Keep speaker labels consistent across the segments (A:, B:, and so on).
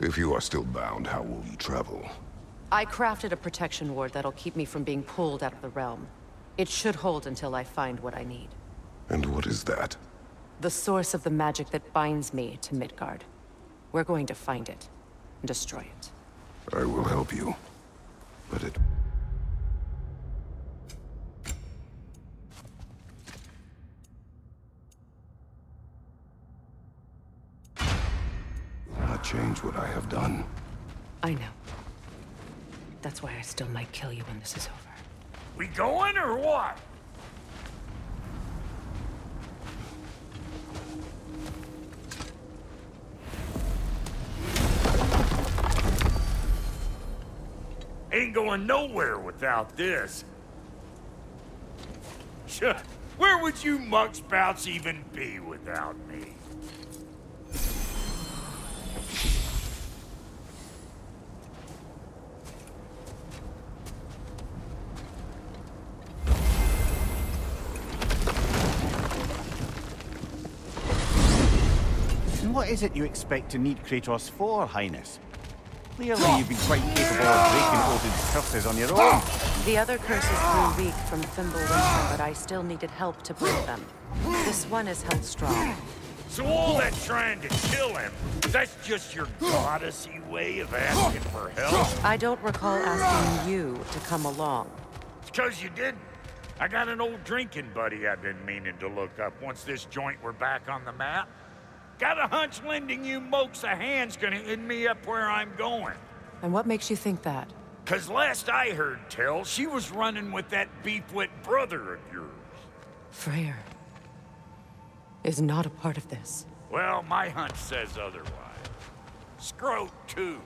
A: If you are still bound, how will you travel?
B: I crafted a protection ward that'll keep me from being pulled out of the realm. It should hold until I find what I need.
A: And what is that?
B: The source of the magic that binds me to Midgard. We're going to find it and destroy it.
A: I will help you. But it... will not change what I have done.
B: I know. That's why I still might kill you when this is over.
C: We going or what? Ain't going nowhere without this. Sure, where would you muckspouts even be without me?
D: And what is it you expect to need Kratos for, Highness? Clearly, you've been quite capable of breaking Odin's curses on your own.
B: The other curses grew weak from Thimble Winter, but I still needed help to break them. This one is held strong.
C: So all that trying to kill him, that's just your goddessy way of asking for help?
B: I don't recall asking you to come along.
C: It's 'cause you didn't. I got an old drinking buddy I've been meaning to look up once this joint were back on the map. Got a hunch lending you mokes a hand's gonna end me up where I'm going.
B: And what makes you think that?
C: 'Cause last I heard tell, she was running with that beef-wit brother of yours.
B: Freyr is not a part of this.
C: Well, my hunch says otherwise. Scrote, too.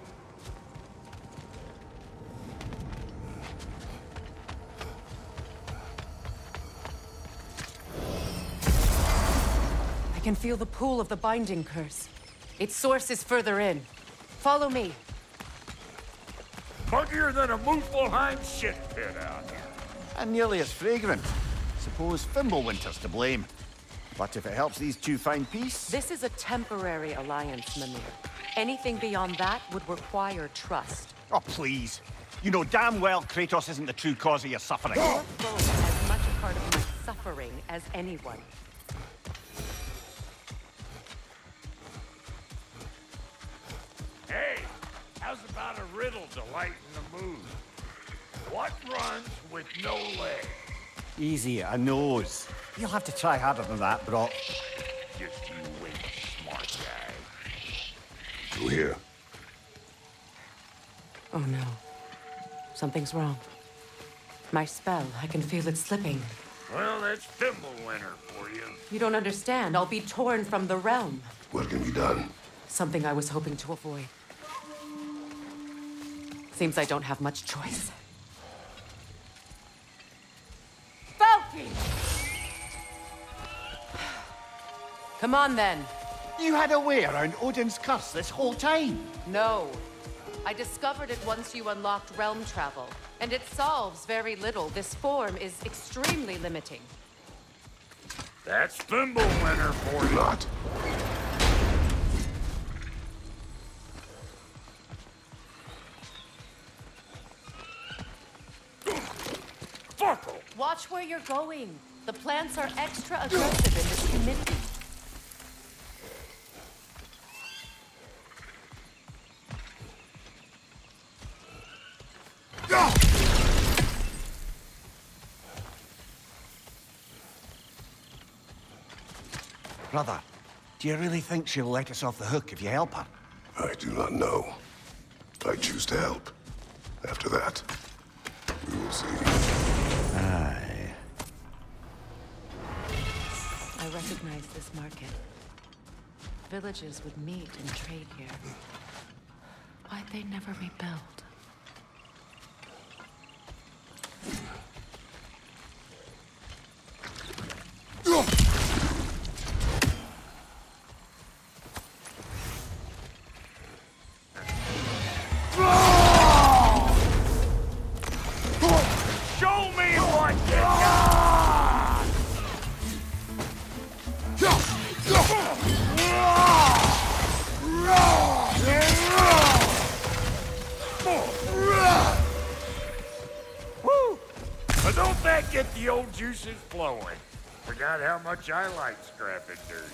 B: I can feel the pull of the binding curse. Its source is further in. Follow me.
C: Muggier than a Muspelheim shit pit out here.
D: And nearly as fragrant. Suppose Fimbulwinter's to blame. But if it helps these two find peace...
B: This is a temporary alliance, Mimir. Anything beyond that would require trust.
D: Oh, please. You know damn well Kratos isn't the true cause of your suffering.
B: You're both as much a part of my suffering as anyone.
C: Hey, how's about a riddle to lighten the mood? What runs with no legs?
D: Easy, a nose. You'll have to try harder than that, Brock.
C: Just you wait, smart guy.
A: To here.
B: Oh no. Something's wrong. My spell, I can feel it slipping.
C: Well, that's Fimbulwinter for you.
B: You don't understand. I'll be torn from the realm.
A: What can be done?
B: Something I was hoping to avoid. Seems I don't have much choice. Falky! Come on, then.
D: You had a way around Odin's curse this whole time.
B: No. I discovered it once you unlocked realm travel, and it solves very little. This form is extremely limiting.
C: That's Fimbulwinter for you.
A: Not.
C: Fuckle!
B: Watch where you're going. The plants are extra aggressive in this humidity.
D: Brother, do you really think she'll let us off the hook if you help her?
A: I do not know. I choose to help. After that, we will see.
D: Aye.
B: I recognize this market. Villages would meet and trade here. Why'd they never rebuild?
C: Show me what you got! But don't that get the old juices flowing? Forgot how much I like scrapping dirt.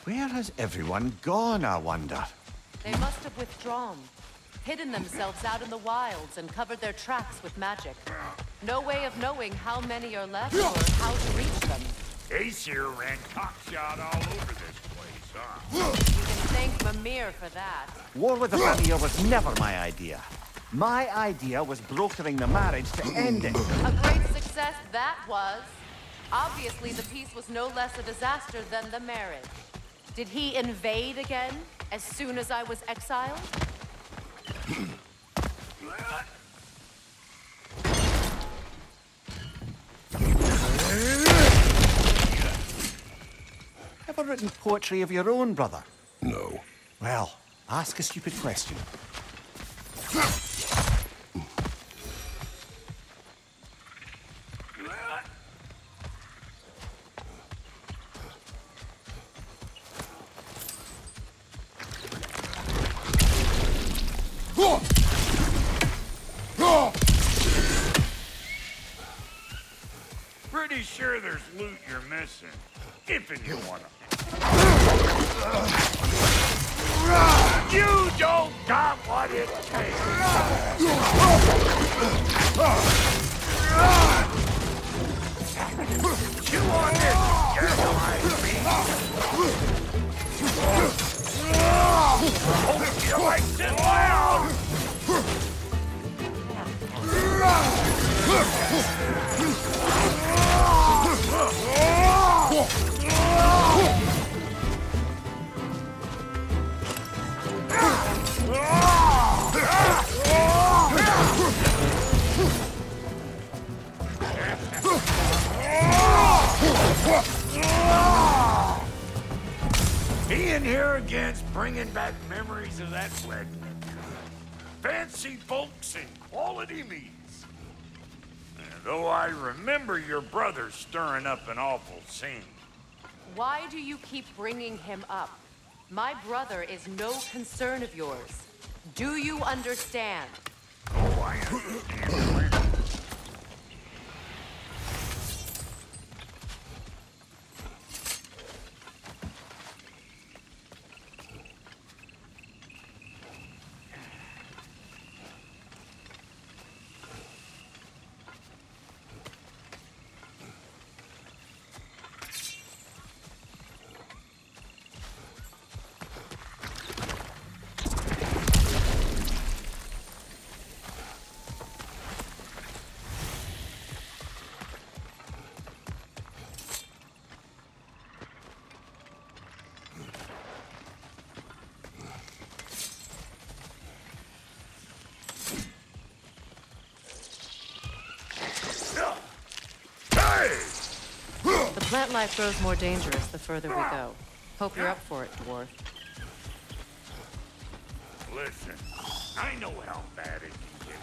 D: Where has everyone gone, I wonder?
B: They must have withdrawn, hidden themselves out in the wilds and covered their tracks with magic. No way of knowing how many are left or how to reach them.
C: Ace here ran cockshot all over this place, huh?
B: You can thank Mimir for that.
D: War with the Vanir was never my idea. My idea was brokering the marriage to end it.
B: A great success that was. Obviously, the peace was no less a disaster than the marriage. Did he invade again, as soon as I was exiled?
D: Ever written poetry of your own, brother?
A: No.
D: Well, ask a stupid question.
C: Pretty sure there's loot you're missing. If you want to. You don't got what it takes. You want this? Hope you like it loud. He in here again's bringing back memories of that wedding. Fancy folks and quality meats. Though I remember your brother stirring up an awful scene.
B: Why do you keep bringing him up? My brother is no concern of yours. Do you understand?
C: Oh, I understand.
B: Plant life grows more dangerous the further we go. Hope you're up for it, dwarf.
C: Listen, I know how bad it can get.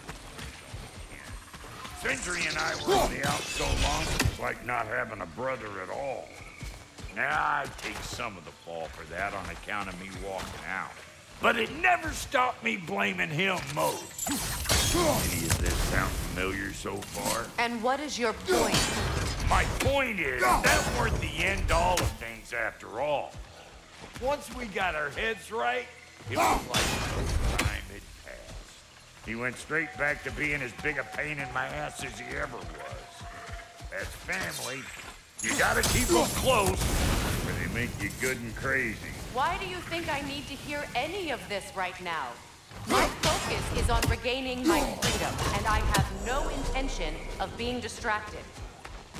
C: Sindri and I were on the out so long, it's like not having a brother at all. Now, I take some of the fall for that on account of me walking out. But it never stopped me blaming him most. Any of this sound familiar so far?
B: And what is your point?
C: My point is, that weren't the end all of things after all. Once we got our heads right, it was like no time had passed. He went straight back to being as big a pain in my ass as he ever was. As family, you gotta keep them close, or they make you good and crazy.
B: Why do you think I need to hear any of this right now? My focus is on regaining my freedom, and I have no intention of being distracted.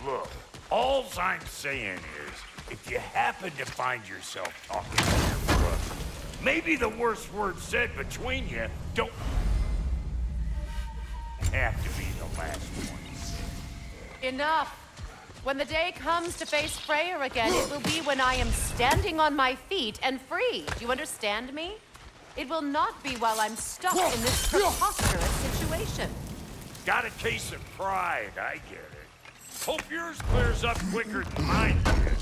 C: Look, all I'm saying is, if you happen to find yourself talking to your brother, maybe the worst word said between you don't have to be the last one.
B: Enough! When the day comes to face Freyr again, it will be when I am standing on my feet and free. Do you understand me? It will not be while I'm stuck in this preposterous situation.
C: Got a case of pride, I get it. Hope yours clears up quicker than mine did.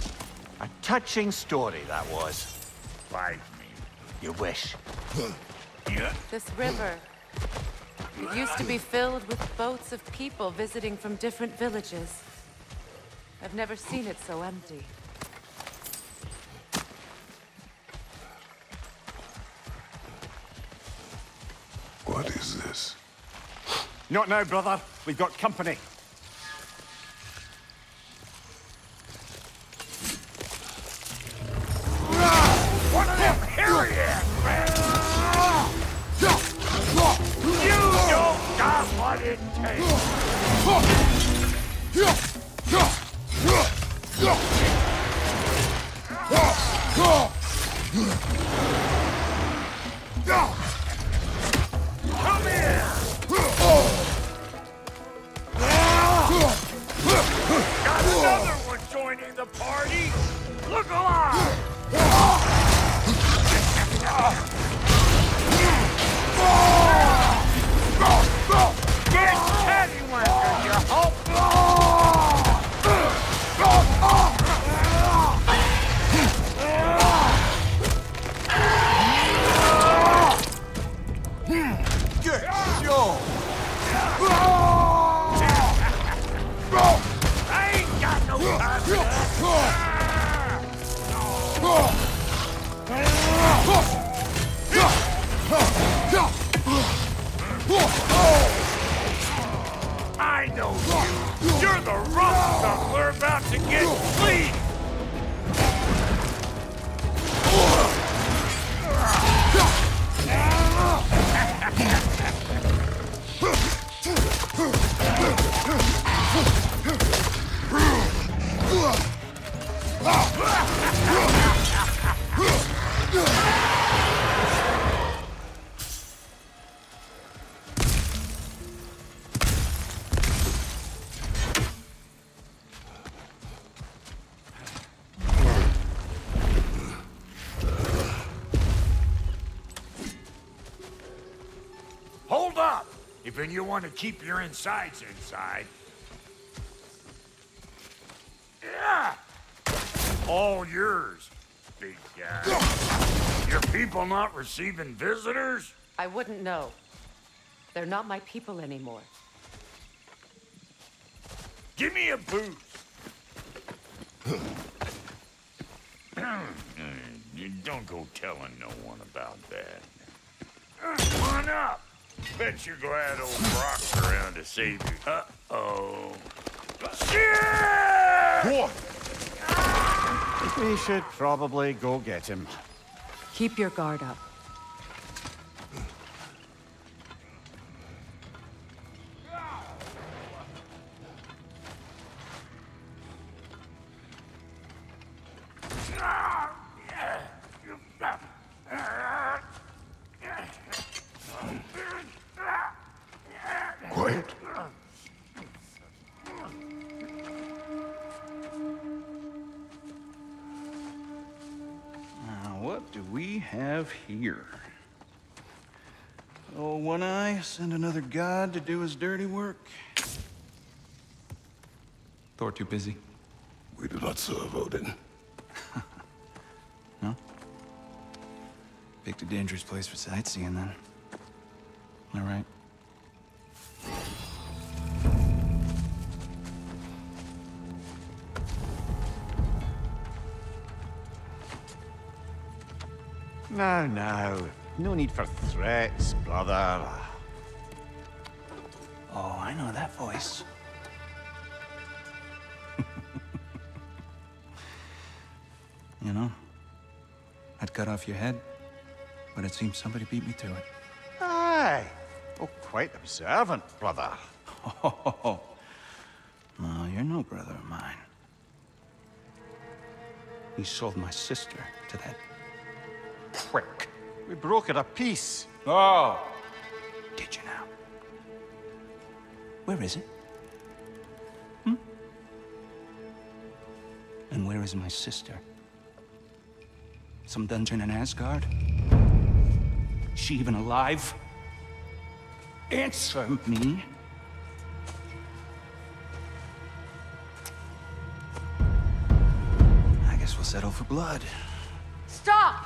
D: A touching story, that was.
C: Bite me.
D: You wish.
C: Yeah.
B: This river, it used to be filled with boats of people visiting from different villages. I've never seen it so empty.
A: What is this?
D: Not now, brother. We've got company.
C: One of them Harriets, man! You don't got what it Come here! Got another one joining the party! Look alive! Get cattywampers, you hope!
D: Good show.
C: I ain't got no time for I know you! You're the rough stuff we're about to get clean! Hold up! If you want to keep your insides inside. Yeah! All yours, big guy. Your people not receiving visitors?
B: I wouldn't know. They're not my people anymore.
C: Give me a boost. Don't go telling no one about that. Come on up. Bet you're glad old Brock's around to save you. Uh-oh. Shit!
D: We should probably go get him.
B: Keep your guard up.
A: Quiet.
E: Now, what do we have here? Oh, One Eye, send another god to do his dirty work. Thor too busy?
A: We do not serve Odin.
E: No? Picked a dangerous place for sightseeing, then. All right.
D: Now. No need for threats, brother.
E: Oh, I know that voice. You know, I'd cut off your head, but it seems somebody beat me to it.
D: Aye. Oh, quite observant, brother.
E: Oh, no, you're no brother of mine. You sold my sister to that prick.
D: We brokered a peace.
E: Oh! Did you now? Where is it? Where is my sister? Some dungeon in Asgard? Is she even alive? Answer me. I guess we'll settle for blood.
B: Stop!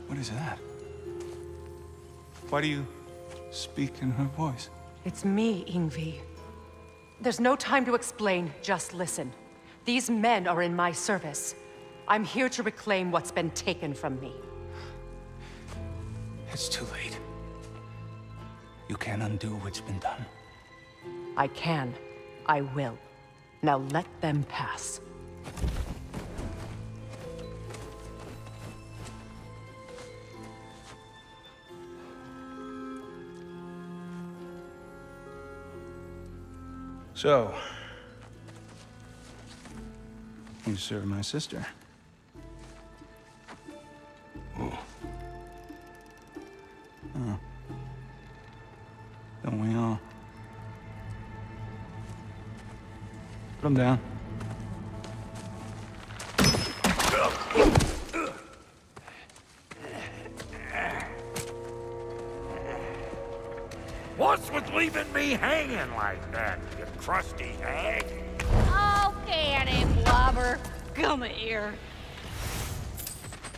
E: What is that? Why do you speak in her voice?
B: It's me, Ingvi. There's no time to explain, just listen. These men are in my service. I'm here to reclaim what's been taken from me.
E: It's too late. You can't undo what's been done.
B: I can. I will. Now let them pass.
E: So, you serve my sister. Oh. Don't we all? Put him down.
C: What's with leaving me hanging like that, you crusty hag?
F: Oh, can it, blubber? Come here.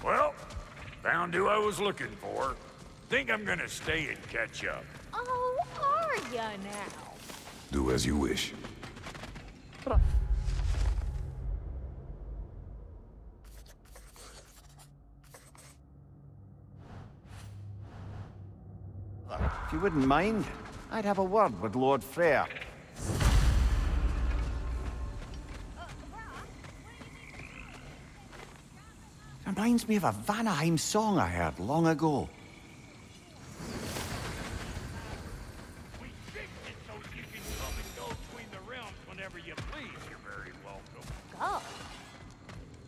C: Well, found who I was looking for. Think I'm gonna stay and catch up.
F: Oh, are ya now?
A: Do as you wish.
D: If you wouldn't mind, I'd have a word with Lord Freyr. Reminds me of a Vanaheim song I heard long ago.
C: We fixed it so you can come and go between the realms whenever you please. You're very welcome.
F: God.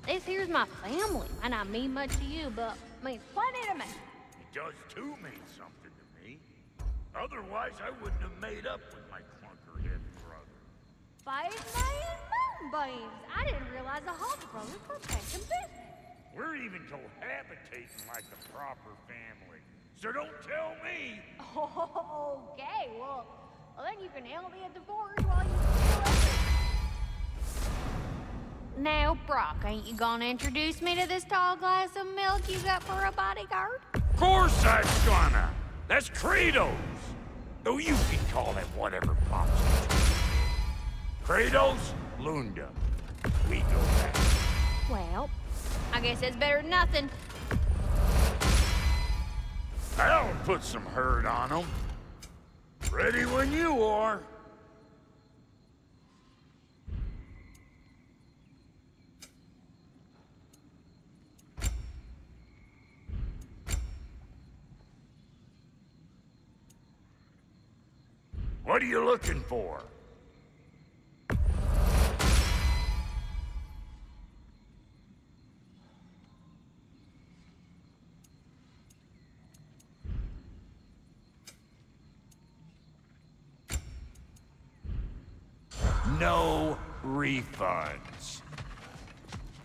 F: This here's my family. Might not mean much to you, but means plenty to me.
C: It does too mean something to me. Otherwise, I wouldn't have made up with my clunkerhead brother.
F: Spider-Man moonbeams. I didn't realize the Hulk brothers were taking business.
C: We're even cohabitating like a proper family. So don't tell me.
F: Okay, well, then you can help me at the forge while you still. Now, Brock, ain't you gonna introduce me to this tall glass of milk you got for a bodyguard?
C: Of course I'm gonna. That's Kratos. Though you can call him whatever pops into you. Kratos, Lunda. We go back.
F: Well, I guess that's better than nothing.
C: I'll put some hurt on him. Ready when you are. What are you looking for? No refunds.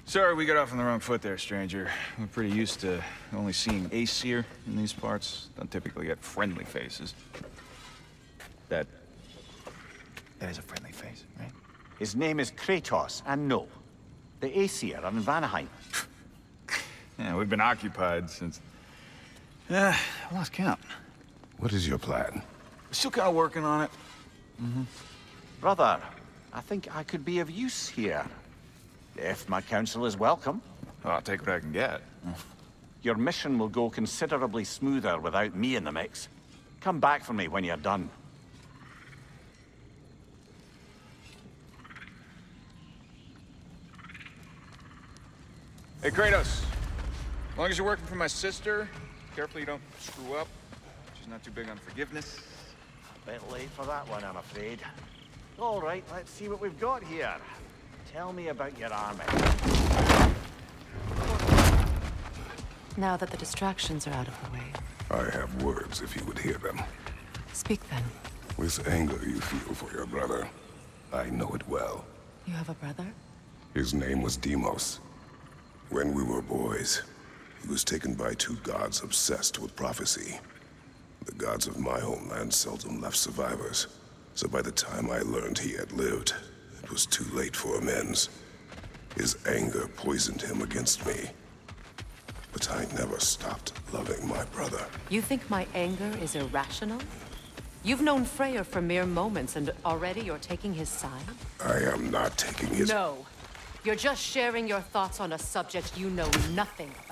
E: Sorry we got off on the wrong foot there, stranger. We're pretty used to only seeing Aesir in these parts. Don't typically get friendly faces. That is a friendly face, right?
D: His name is Kratos, and no, the Aesir are in Vanaheim.
E: Yeah, we've been occupied since... I lost count.
A: What is your plan?
E: We're still kind of working on it.
D: Brother, I think I could be of use here. If my counsel is welcome.
E: Oh, I'll take what I can get.
D: Your mission will go considerably smoother without me in the mix. Come back for me when you're done.
E: Hey, Kratos. As long as you're working for my sister, careful you don't screw up. She's not too big on forgiveness.
D: A bit late for that one, I'm afraid. All right, let's see what we've got here. Tell me about your army.
B: Now that the distractions are out of the way,
A: I have words if you would hear them.
B: speak then.
A: With anger you feel for your brother, I know it well.
B: You have a brother?
A: His name was Deimos. When we were boys, he was taken by two gods obsessed with prophecy. The gods of my homeland seldom left survivors, so by the time I learned he had lived, it was too late for amends. His anger poisoned him against me. But I never stopped loving my brother.
B: You think my anger is irrational? You've known Freyr for mere moments, and already you're taking his side?
A: I am not taking his...
B: No. You're just sharing your thoughts on a subject you know nothing about.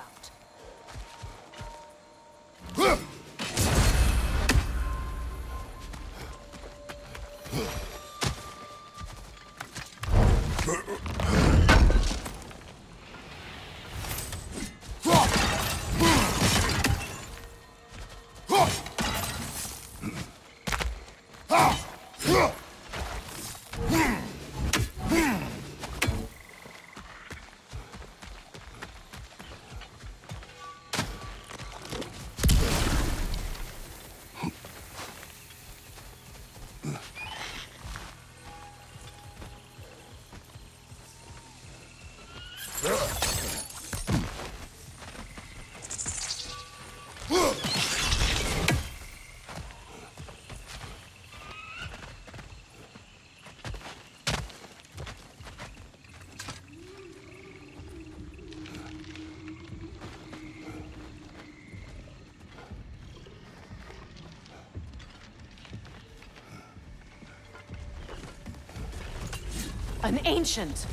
B: An ancient!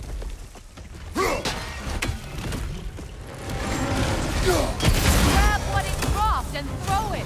B: Grab what it dropped and throw it!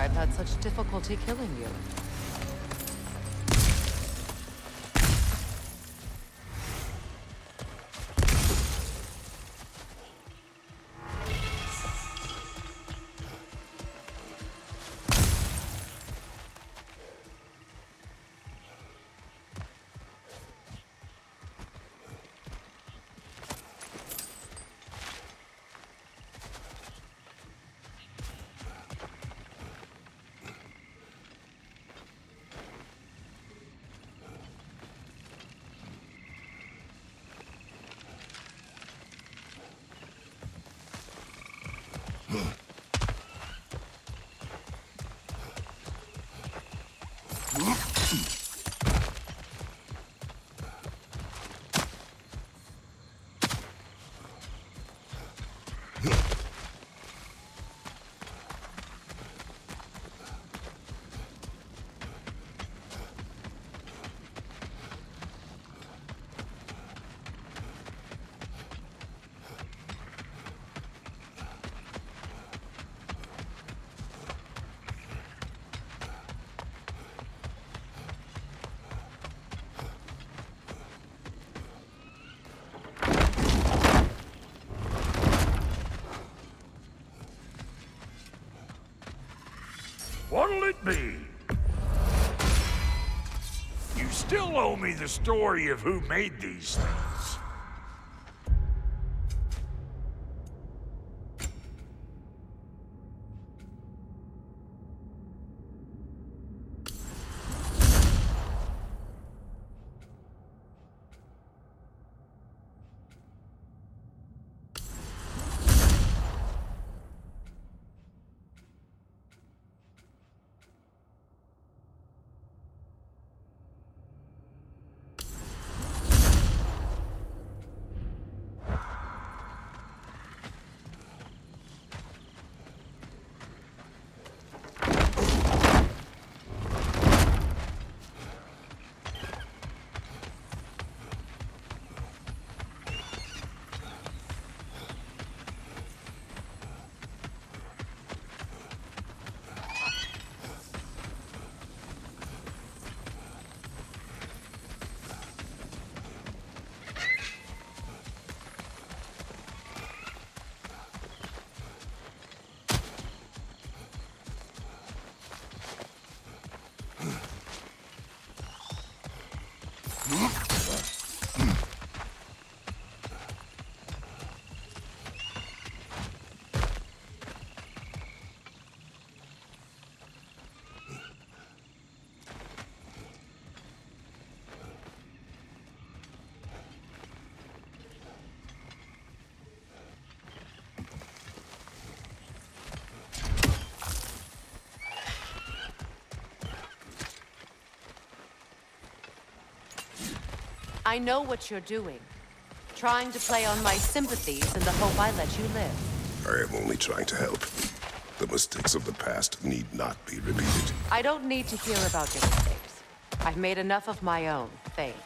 B: I've had such difficulty killing you.
C: What'll it be? You still owe me the story of who made these things.
B: I know what you're doing. Trying to play on my sympathies in the hope I let you live.
A: I am only trying to help. The mistakes of the past need not be repeated.
B: I don't need to hear about your mistakes. I've made enough of my own, thanks.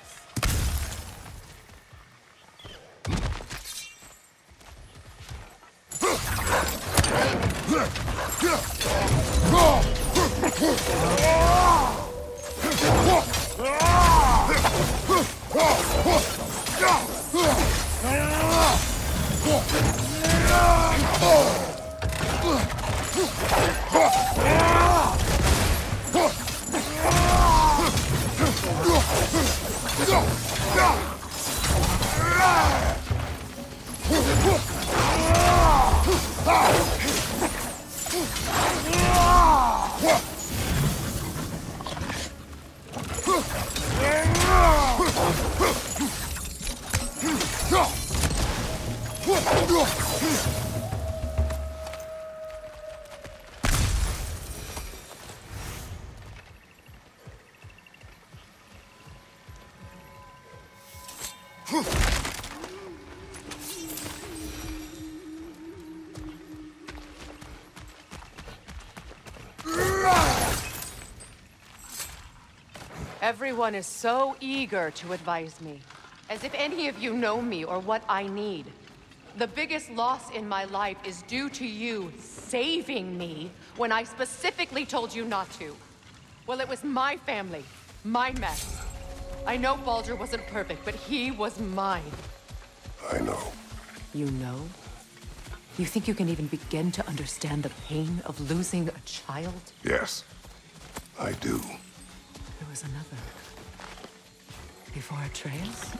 B: Everyone is so eager to advise me, as if any of you know me or what I need. The biggest loss in my life is due to you saving me when I specifically told you not to. Well, it was my family, my mess. I know Baldur wasn't perfect, but he was mine.
A: I know.
B: You know? You think you can even begin to understand the pain of losing a child?
A: Yes, I do.
B: There was another. Before Atreus?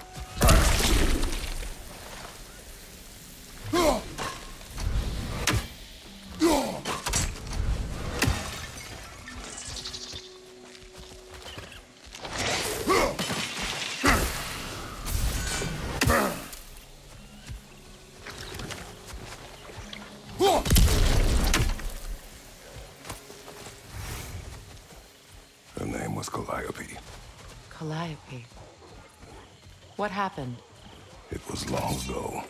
A: Her name was Calliope.
B: Calliope. What happened?
A: It was long ago.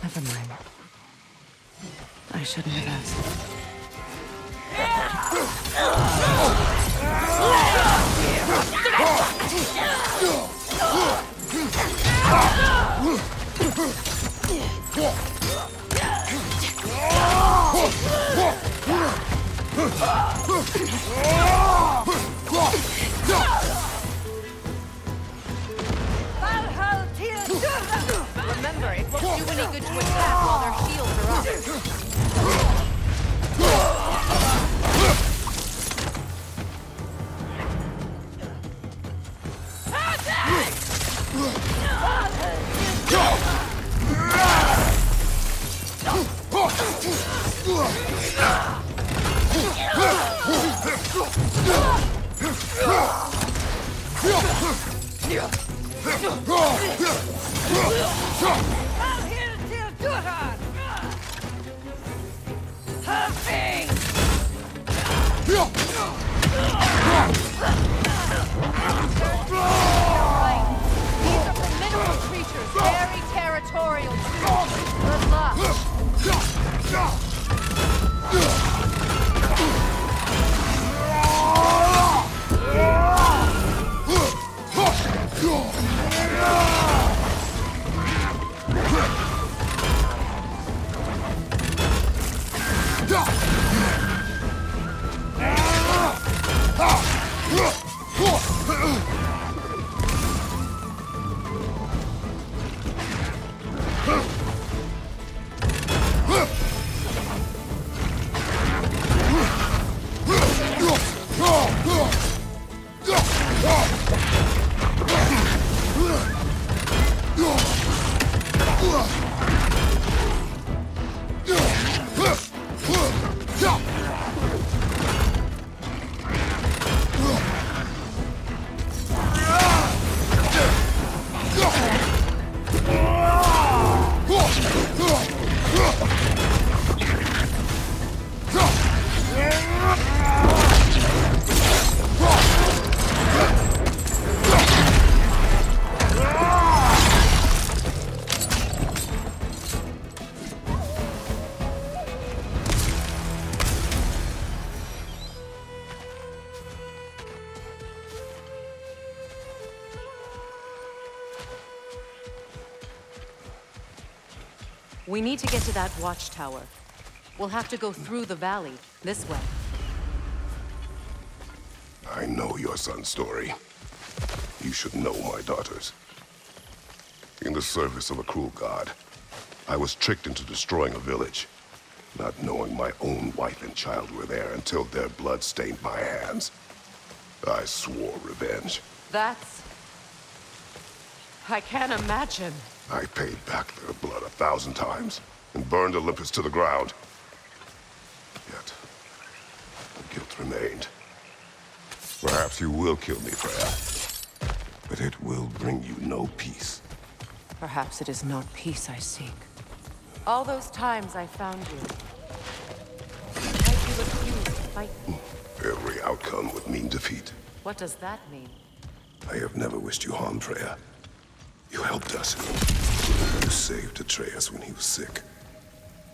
B: Never mind. I shouldn't have asked. Remember, it won't do any good to attack while their shields are up. These are formidable creatures, very territorial too. Good luck. We need to get to that watchtower. We'll have to go through the valley, this way.
A: I know your son's story. You should know my daughter's. In the service of a cruel god, I was tricked into destroying a village, not knowing my own wife and child were there until their blood stained my hands. I swore revenge.
B: That's... I can't imagine.
A: I paid back their blood 1,000 times and burned Olympus to the ground. Yet, the guilt remained. Perhaps you will kill me, Freya, but it will bring you no peace.
B: Perhaps it is not peace I seek. All those times I found you. Why you refused to fight me?
A: Every outcome would mean defeat.
B: What does that mean?
A: I have never wished you harm, Freya. You helped us. You saved Atreus when he was sick.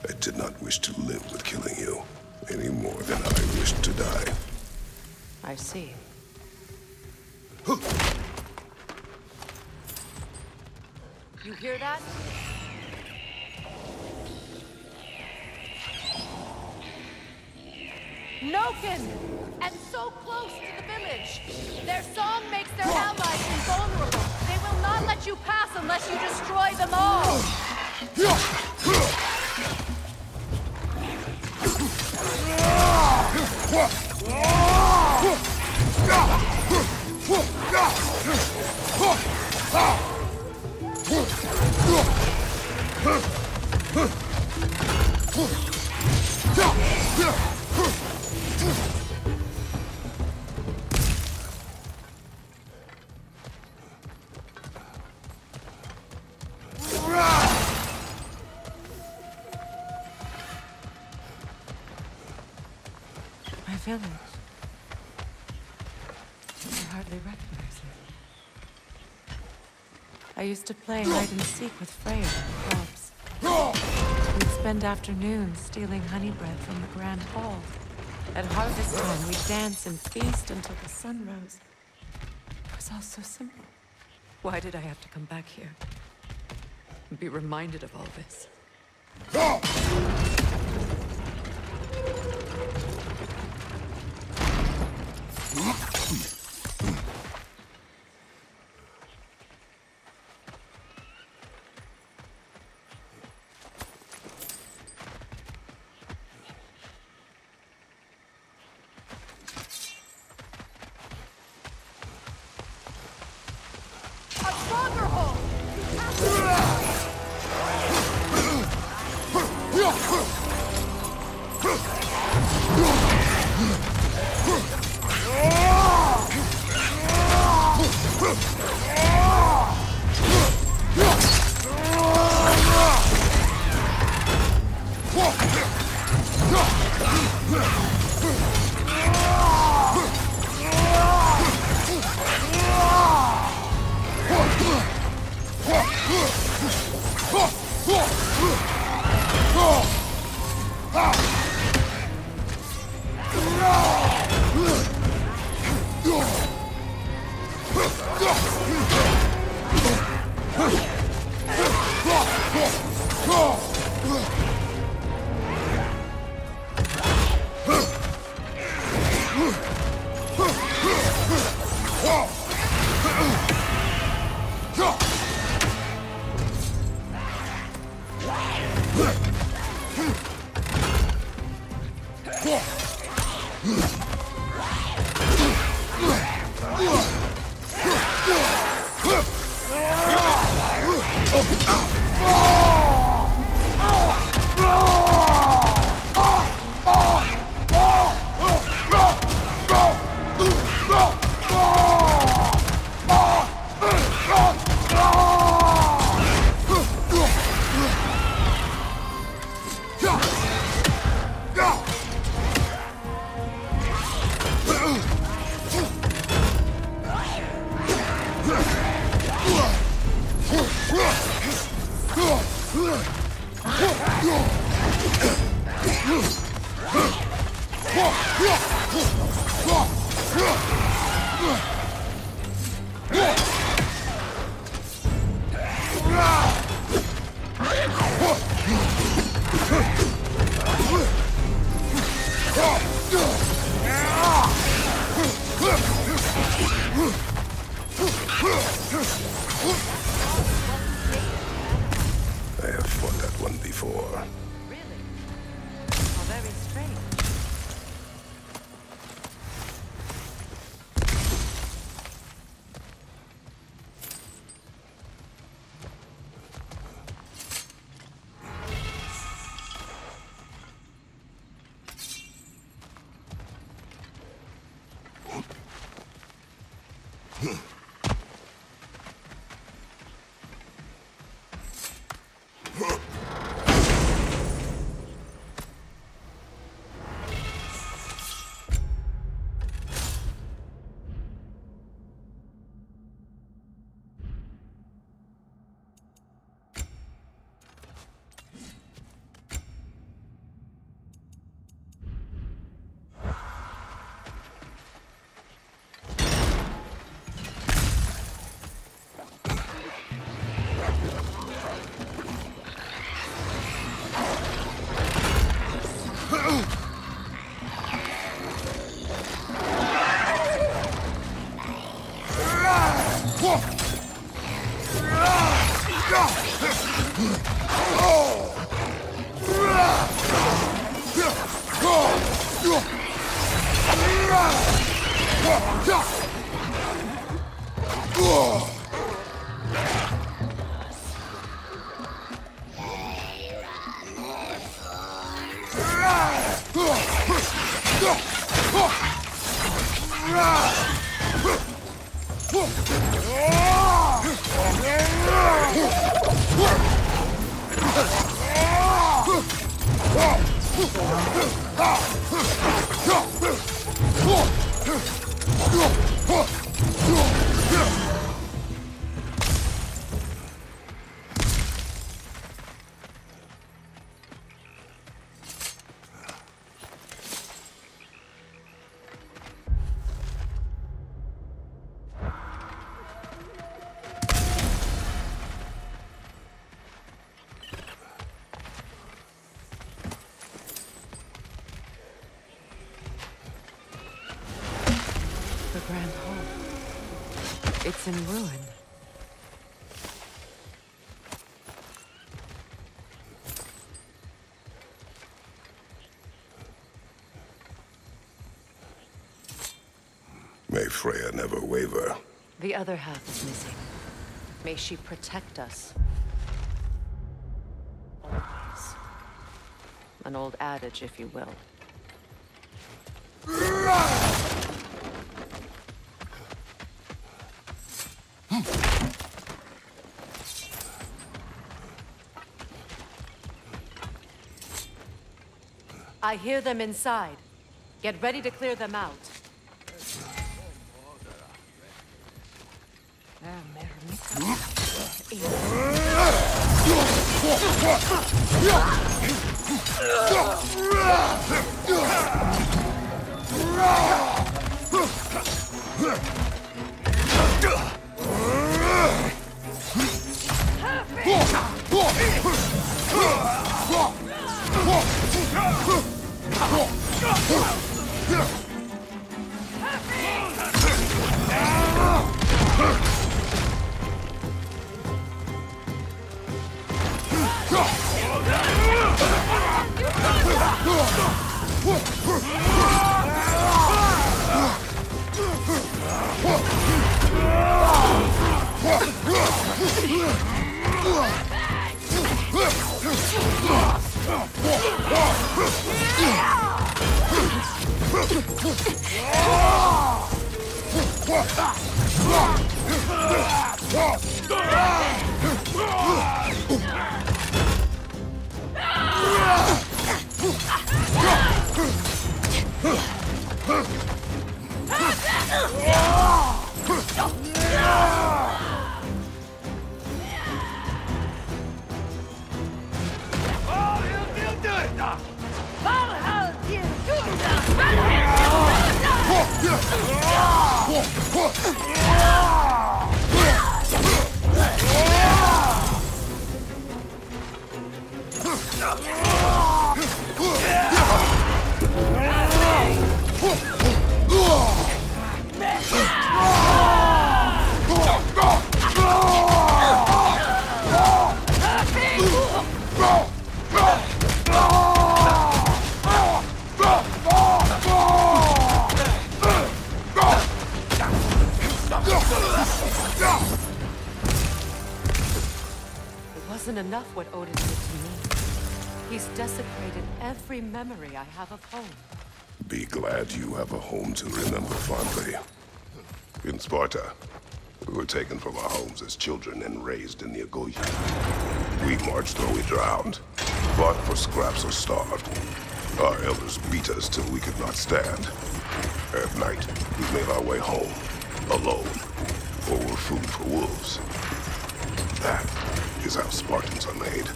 A: I did not wish to live with killing you, any more than I wished to die.
B: I see. You hear that? Noken! And so close to the village! Their song makes their allies invulnerable. They will not let you pass unless you destroy them all! My village. I hardly recognize it. I used to play hide and seek with Freya in the clubs. We'd spend afternoons stealing honey bread from the Grand Hall. At harvest time, we'd dance and feast until the sun rose. It was all so simple. Why did I have to come back here? And be reminded of all this?
A: I have fought that one before.
B: Really? How very strange. The Grand Hall. It's in ruin.
A: May Freya never waver.
B: The other half is missing. May she protect us. Always. An old adage, if you will. I hear them inside. Get ready to clear them out. wasn't enough what Odin did to me. He's desecrated every memory I have of home.
A: Be glad you have a home to remember fondly. In Sparta, we were taken from our homes as children and raised in the Agoge. We marched or we drowned, fought for scraps or starved. Our elders beat us till we could not stand. At night, we made our way home, alone, or were food for wolves. That is how Spartans are made.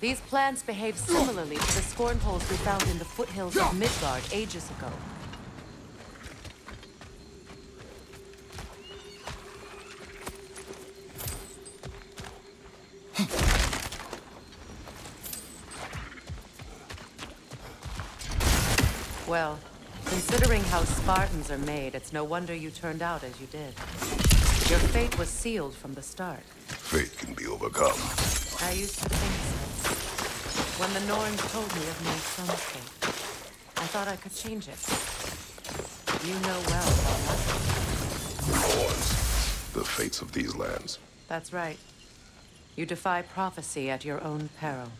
B: These plants behave similarly to the scorn holes we found in the foothills of Midgard ages ago. Well, considering how Spartans are made, it's no wonder you turned out as you did. Your fate was sealed from the start.
A: Fate can be overcome.
B: I used to think so. When the Norns told me of my son's fate, I thought I could change it. You know well about nothing.
A: Norns, the fates of these lands.
B: That's right. You defy prophecy at your own peril.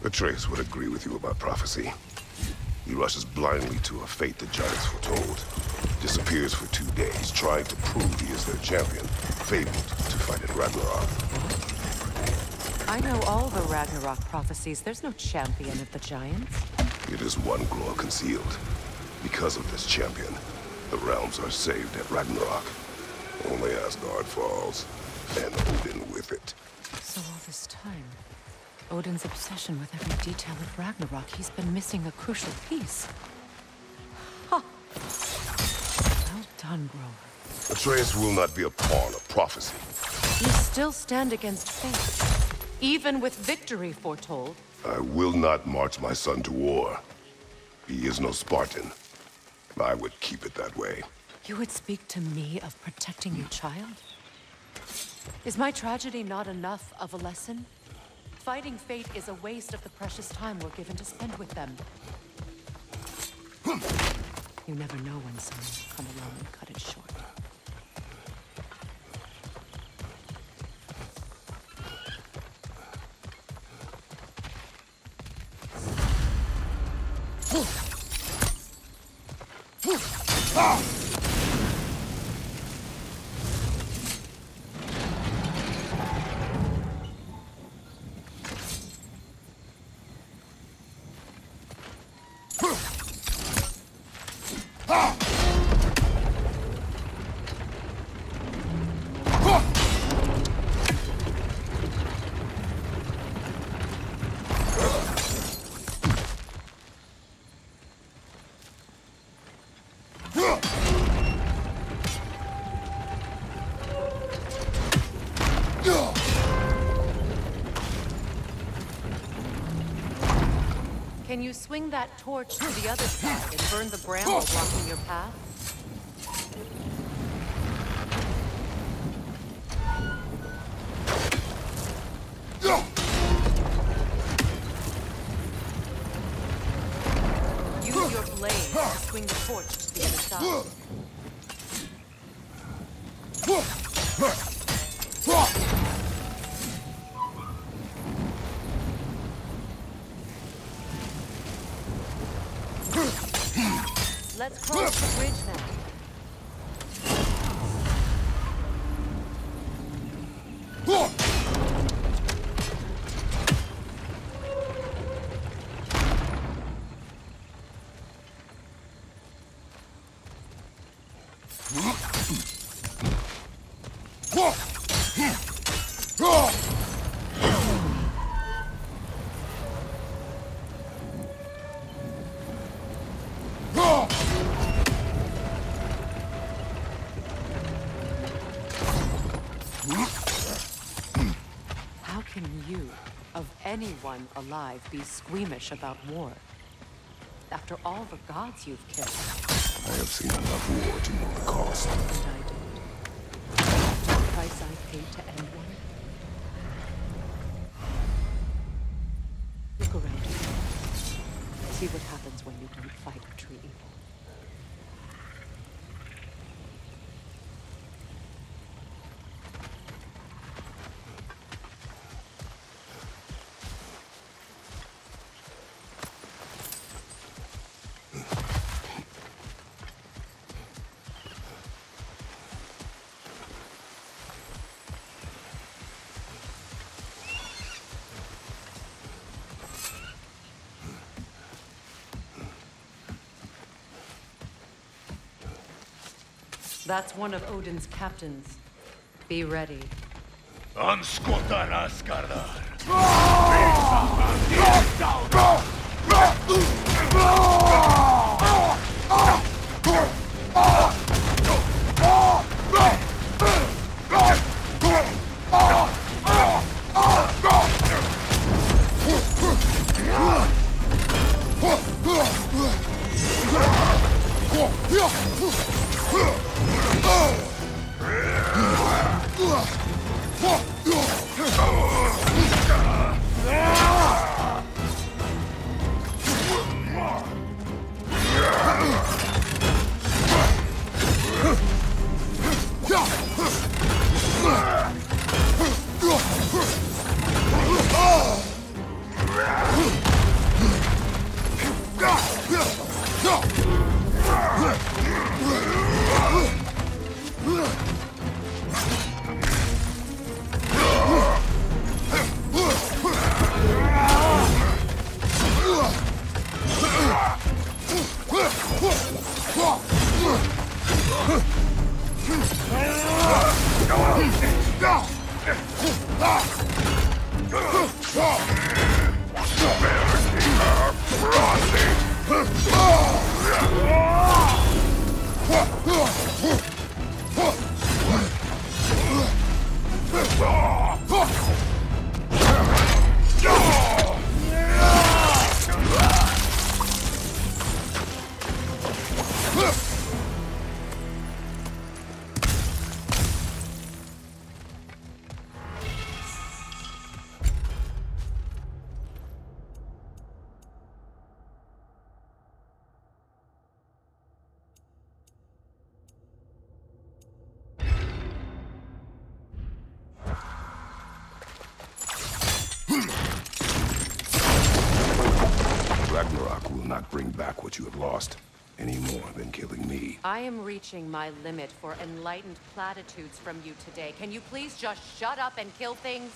A: Atreus would agree with you about prophecy. He rushes blindly to a fate the giants foretold. Disappears for 2 days, trying to prove he is their champion, fabled to fight in Ragnarok.
B: I know all the Ragnarok prophecies. There's no champion of the giants.
A: It is one glow concealed. Because of this champion, the realms are saved at Ragnarok. Only Asgard falls, and Odin with it.
B: So all this time, Odin's obsession with every detail of Ragnarok, he's been missing a crucial piece. Huh. Well done, Grover.
A: Atreus will not be a pawn of prophecy.
B: You still stand against fate, even with victory foretold.
A: I will not march my son to war. He is no Spartan. I would keep it that way.
B: You would speak to me of protecting your child? Is my tragedy not enough of a lesson? Fighting fate is a waste of the precious time we're given to spend with them. You never know when someone will come along and cut it short. Can you swing that torch to the other side and burn the bramble blocking your path? Use your blade to swing the torch to the other side. Let's cross the bridge now. How can you, of anyone alive, be squeamish about war? After all the gods you've killed.
A: I have seen enough war to know the cost.
B: And I don't. The price I paid to end one. Look around you. See what happens when you don't fight true evil. That's one of Odin's captains. Be ready.
A: Ragnarok will not bring back what you have lost, any more than killing me.
B: I am reaching my limit for enlightened platitudes from you today. Can you please just shut up and kill things?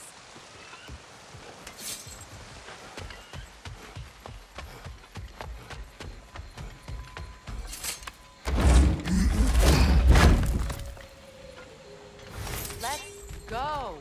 B: Let's go!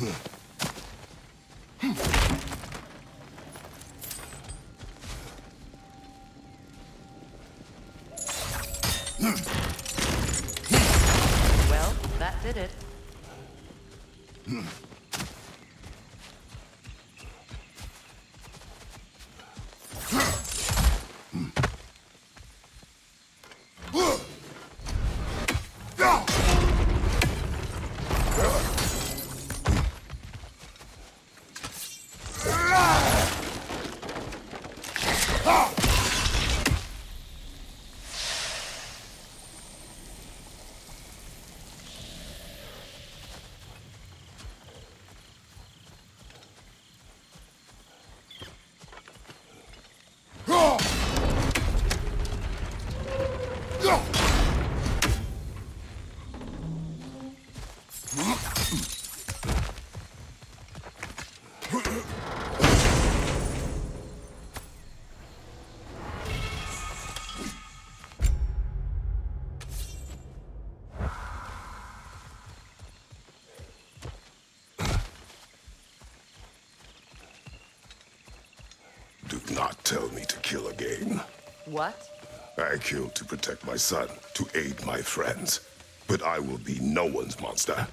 B: Well, that did it.
A: Do not tell me to kill again.
B: What?
A: I killed to protect my son, to aid my friends. But I will be no one's monster.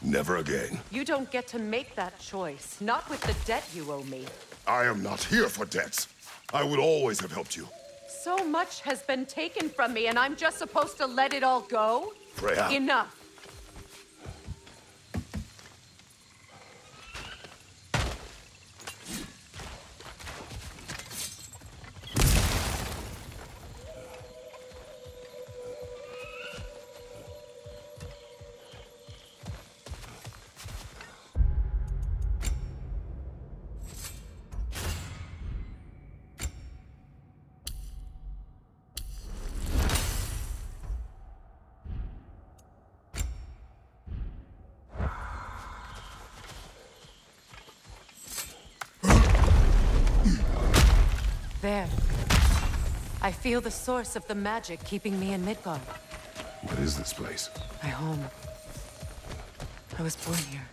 A: Never again.
B: You don't get to make that choice. Not with the debt you owe me.
A: I am not here for debts. I would always have helped you.
B: So much has been taken from me, and I'm just supposed to let it all go?
A: Freya.
B: Enough. There. I feel the source of the magic keeping me in Midgard.
A: What is this place?
B: My home. I was born here.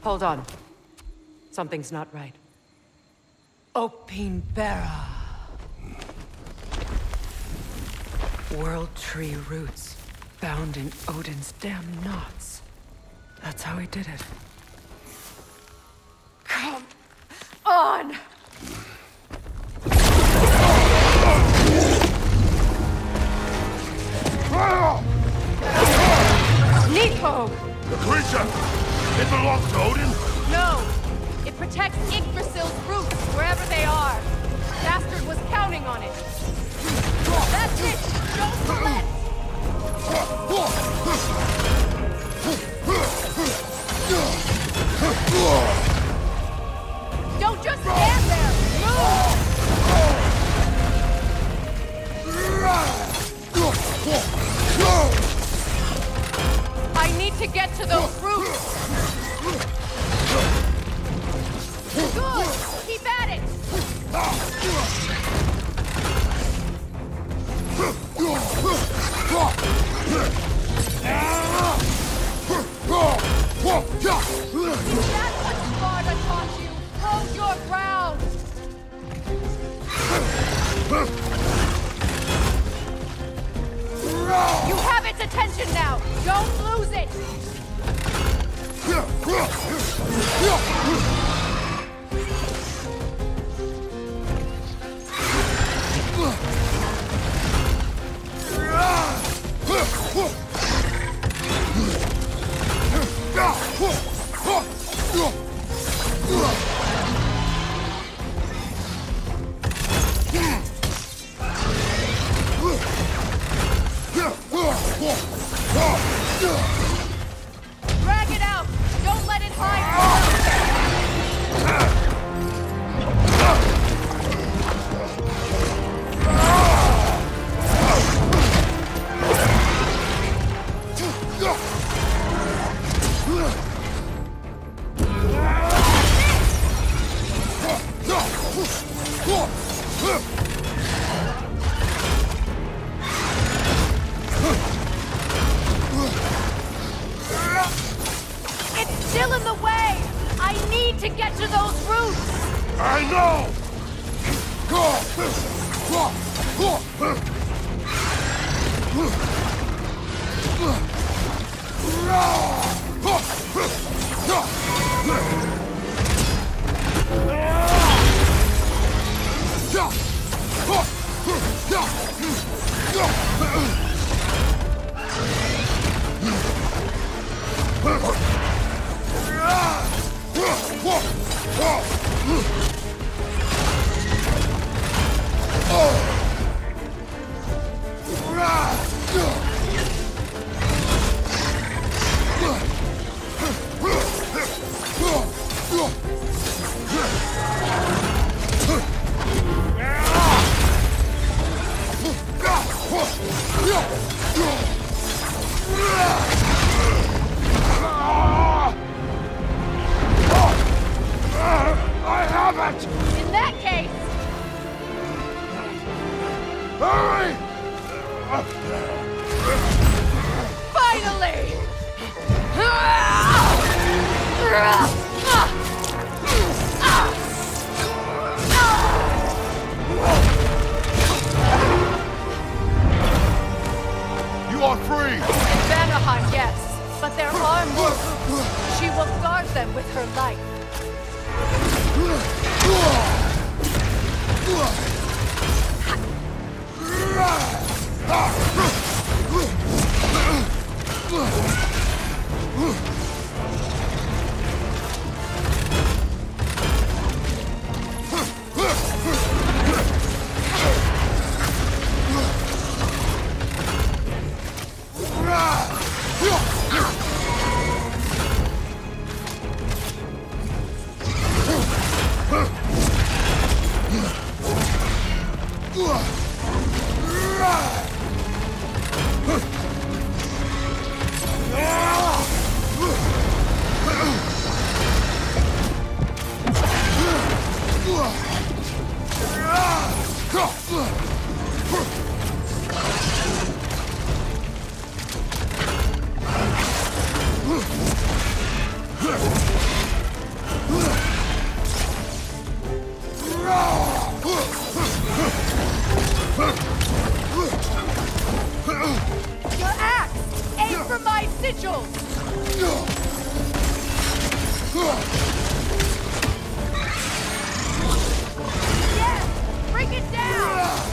B: Hold on. Something's not right. Opinbera. World tree roots. Bound in Odin's damn knots. That's how he did it. Come on! Nepo!
A: The creature! It belongs to Odin?
B: No! It protects Yggdrasil's roots, wherever they are. Bastard was counting on it. That's it! Don't relent! Don't just stand there! Move! I need to get to those roots! Good! Keep at it! That's what Sparta taught you! Hold your ground! You have its attention now! Don't lose it! Drag it out! Don't let it hide! need to get to those roots!
A: I know! I have it!
B: In that case,
A: Hurry!
B: finally!
A: You are free!
B: Vanaheim, yes, but there are more roots. She will guard them with her life. Your axe! Aim for my sigils! Yes! Bring it down!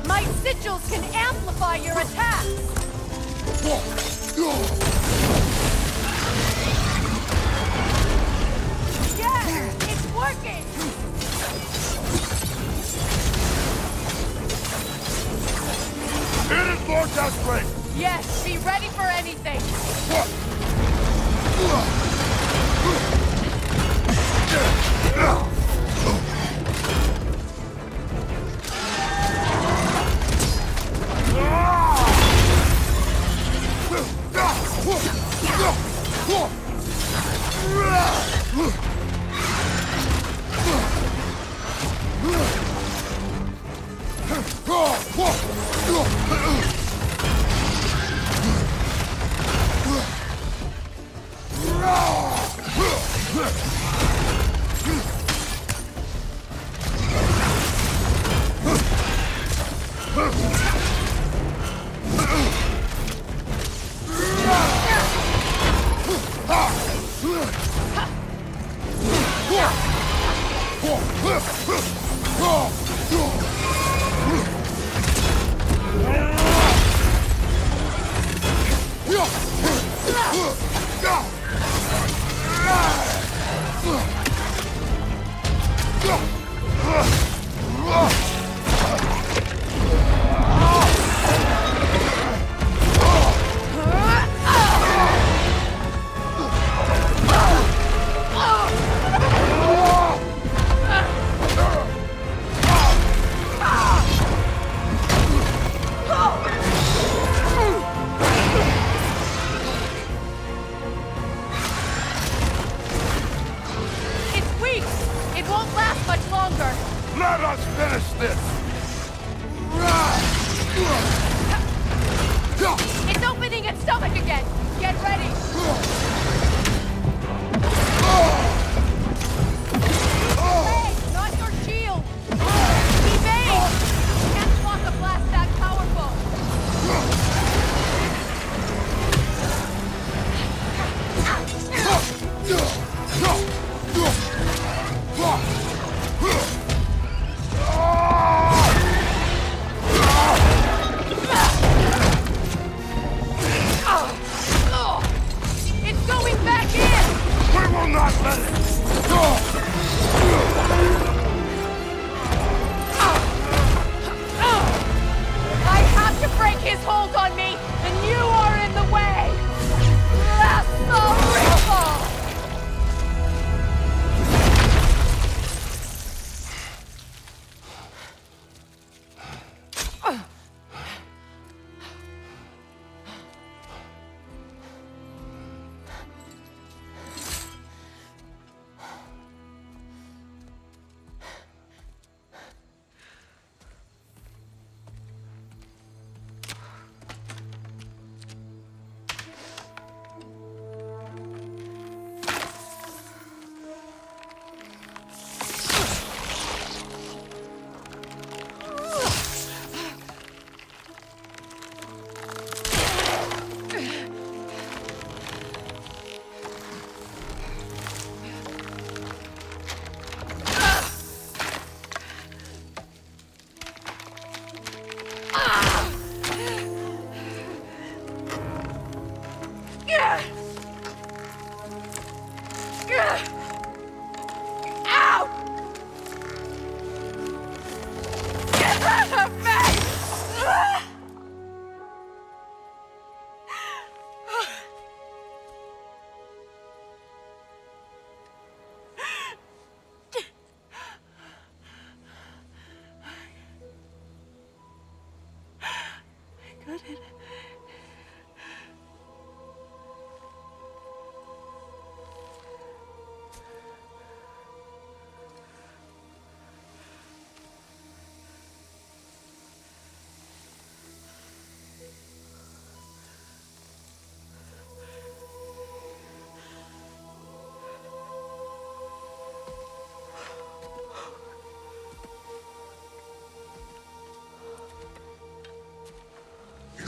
B: My sigils can amplify your attacks! Yes! It's working!
A: Hit it, Lord Desperate!
B: Yes, be ready for anything!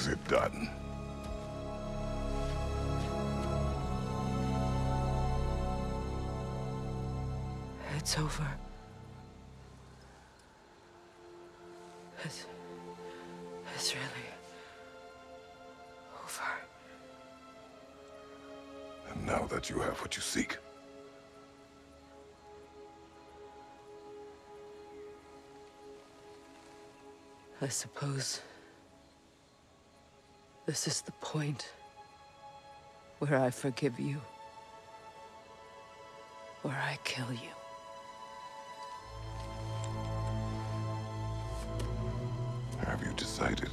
A: Is it done?
B: It's over. It's really over.
A: And now that you have what you seek,
B: I suppose this is the point where I forgive you, where I kill you.
A: have you decided?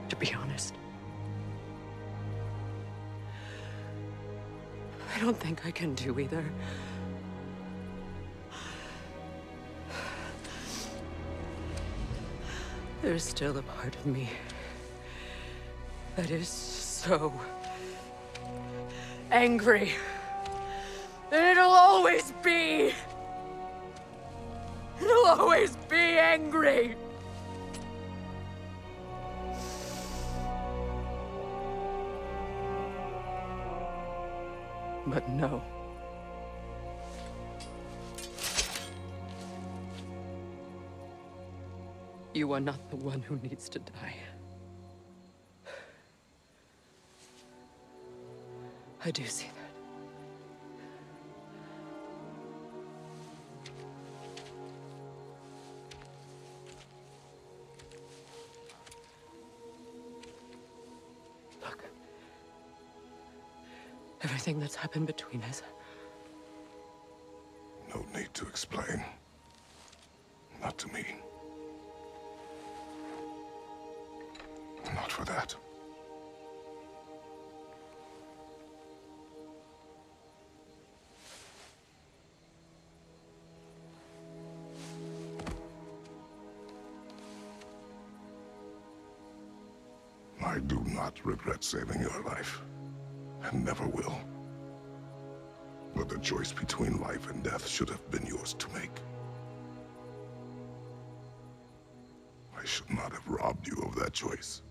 B: To be honest, I don't think I can do either. There's still a part of me that is so angry And it'll always be. It'll always be angry. But no. You are not the one who needs to die. I do see that. Look. Everything that's happened between us.
A: No need to explain. Not to me. Not for that. I do not regret saving your life, and never will. But the choice between life and death should have been yours to make. I should not have robbed you of that choice.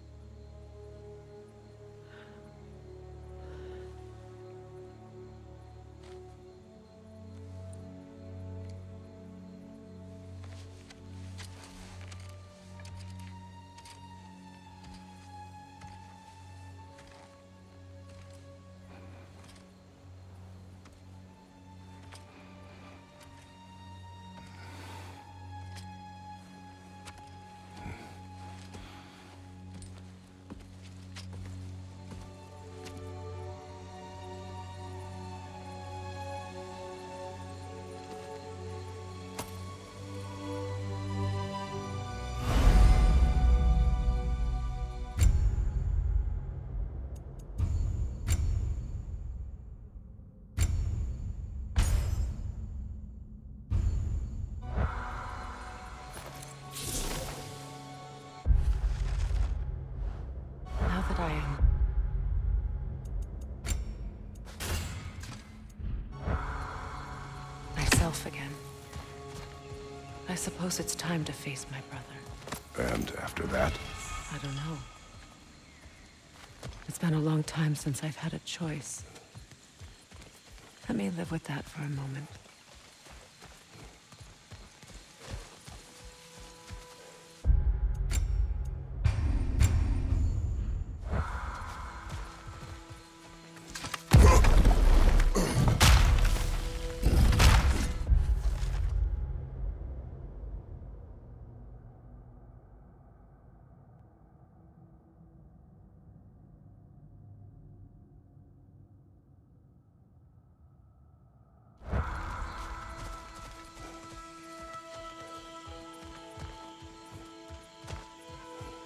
B: I am myself again. I suppose it's time to face my brother.
A: And after that?
B: I don't know. It's been a long time since I've had a choice. Let me live with that for a moment.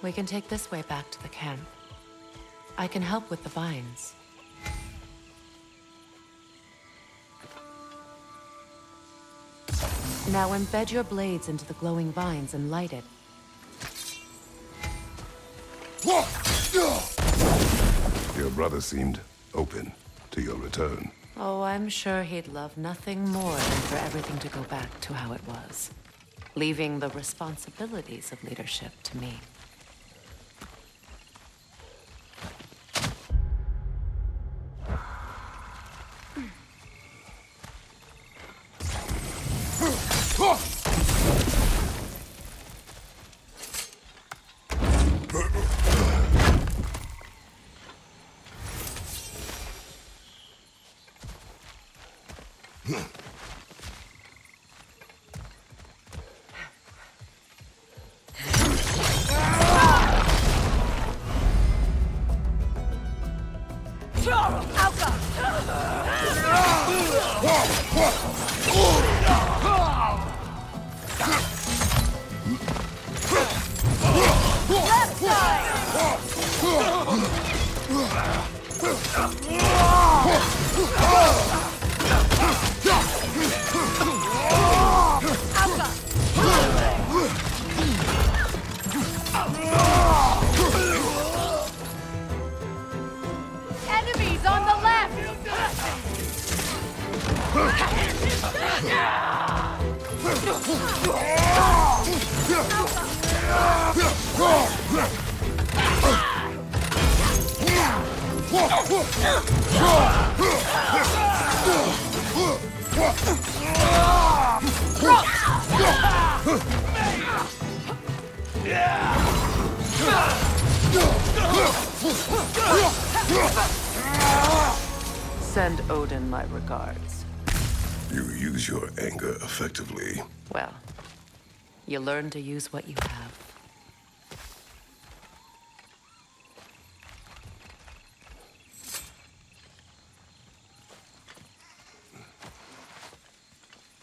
B: We can take this way back to the camp. I can help with the vines. Now embed your blades into the glowing vines and light it.
A: Your brother seemed open to your return.
B: Oh, I'm sure he'd love nothing more than for everything to go back to how it was, leaving the responsibilities of leadership to me. Enemies on the left! Send Odin my regards.
A: You use your anger effectively.
B: Well, you learn to use what you have.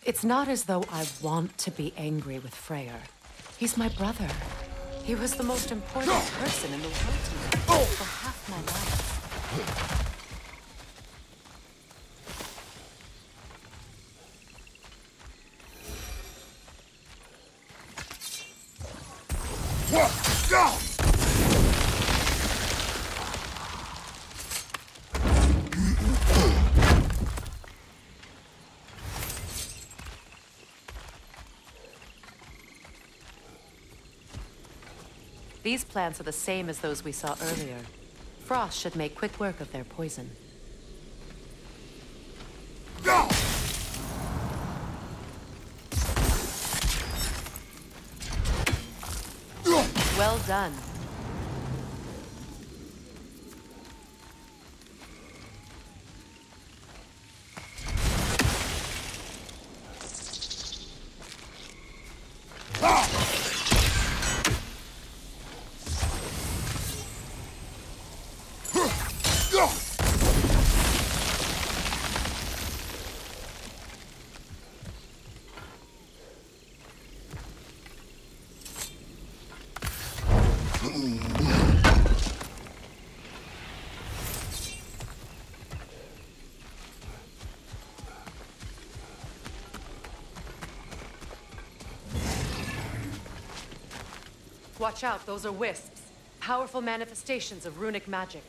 B: It's not as though I want to be angry with Freyr. He's my brother. He was the most important person in the world to me for half my life. These plants are the same as those we saw earlier. Frost should make quick work of their poison. Well done. Watch out, those are wisps. Powerful manifestations of runic magic.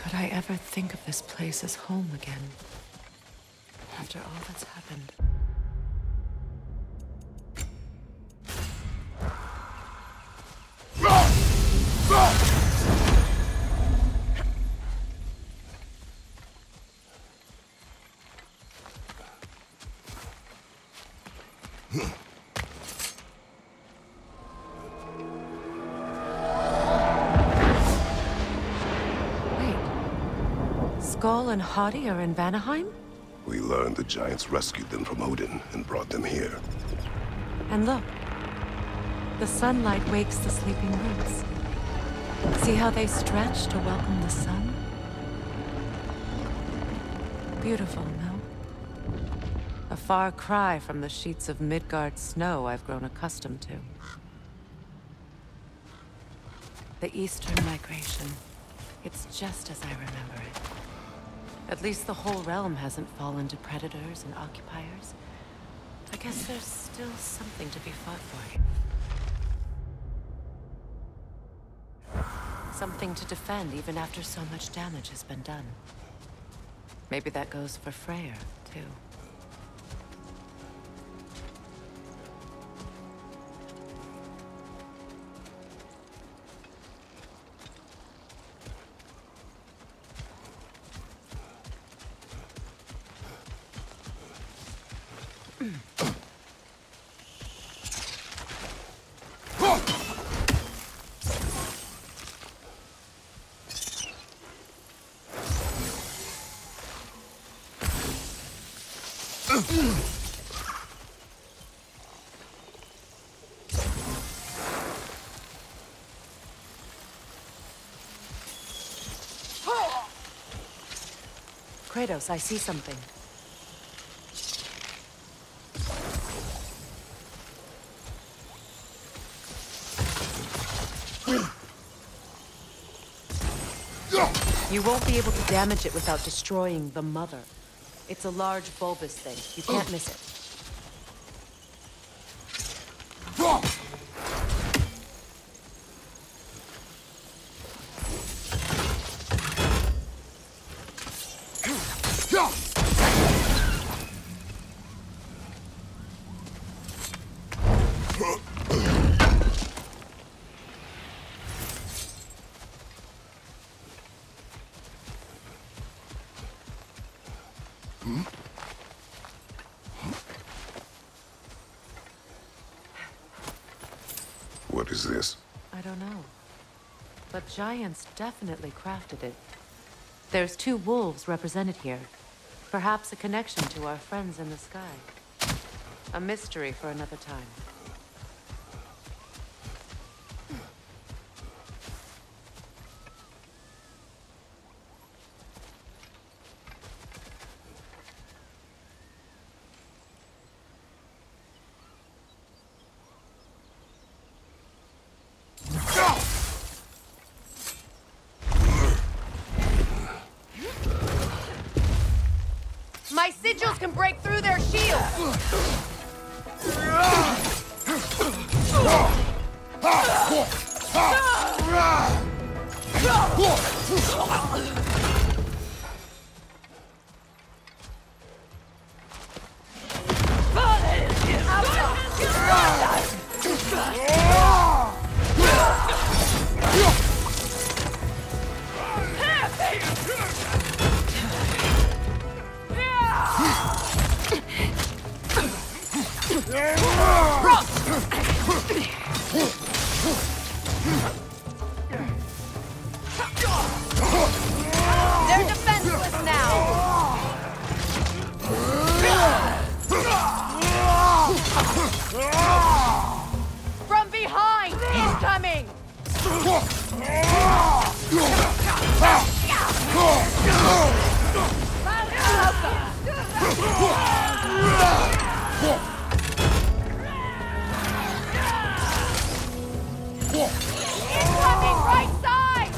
B: Could I ever think of this place as home again? After all that's happened. Skull and Hadi are in Vanaheim?
A: We learned the giants rescued them from Odin and brought them here.
B: And look. The sunlight wakes the sleeping roots. See how they stretch to welcome the sun? Beautiful, no? A far cry from the sheets of Midgard snow I've grown accustomed to. The Eastern migration. It's just as I remember it. At least the whole realm hasn't fallen to predators and occupiers. I guess there's still something to be fought for. Something to defend even after so much damage has been done. Maybe that goes for Freyr, too. Kratos, I see something. You won't be able to damage it without destroying the mother. It's a large bulbous thing. You can't miss it.
A: What is this?
B: I don't know. But giants definitely crafted it. There's 2 wolves represented here. Perhaps a connection to our friends in the sky. A mystery for another time. My sigils can break through their shields! They're defenseless now! From behind! Incoming! Incoming right side!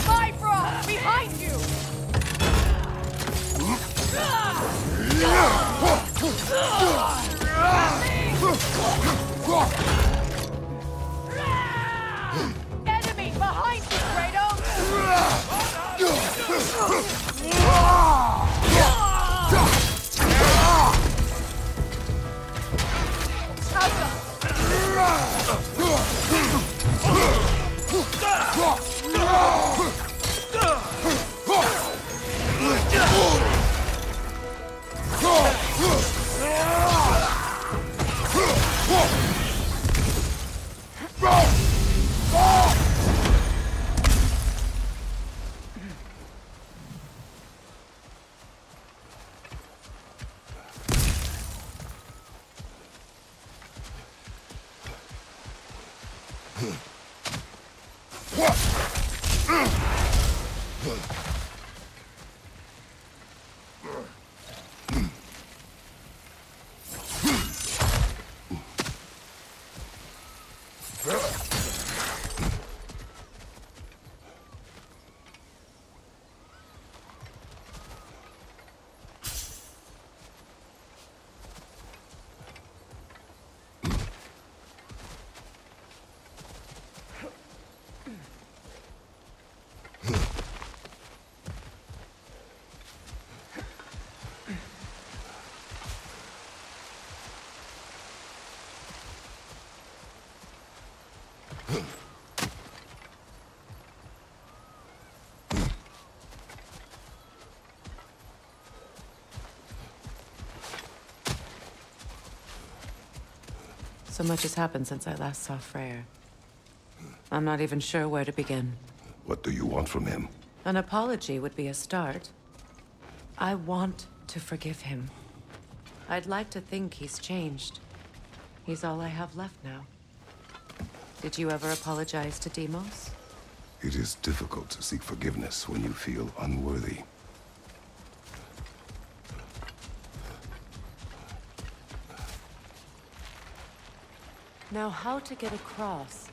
B: Bifrost, behind you! Enemy behind you, So much has happened since I last saw Freyr. I'm not even sure where to begin.
A: What do you want from him?
B: An apology would be a start. I want to forgive him. I'd like to think he's changed. He's all I have left now. Did you ever apologize to Deimos?
A: It is difficult to seek forgiveness when you feel unworthy.
B: Now, how to get across?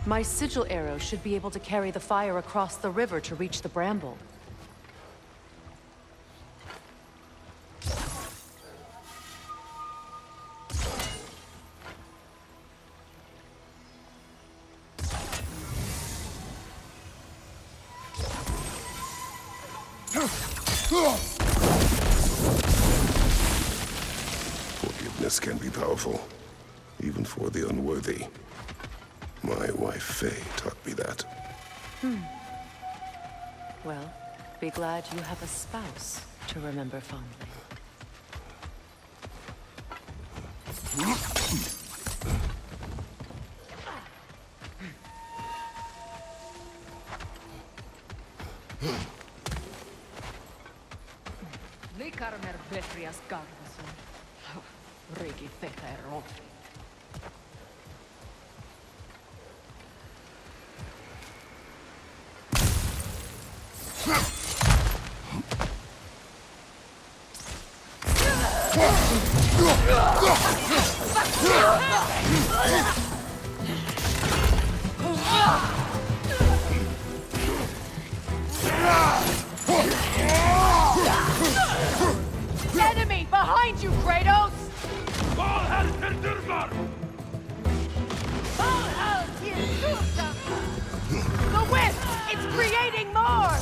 B: My sigil arrow should be able to carry the fire across the river to reach the bramble.
A: Forgiveness can be powerful, even for the unworthy. My wife, Faye, taught me that.
B: Well, be glad you have a spouse to remember fondly.
G: Likarmer Betrias Gardason. Rigi Fetero.
B: Enemy behind you, Kratos! The wisp! It's creating more!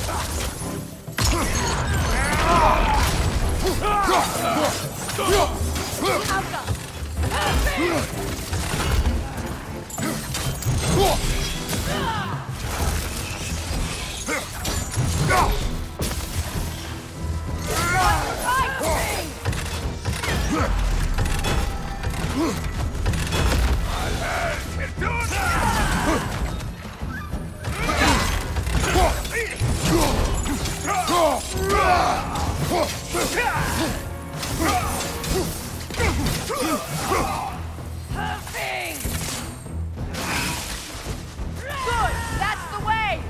B: Good! That's the way!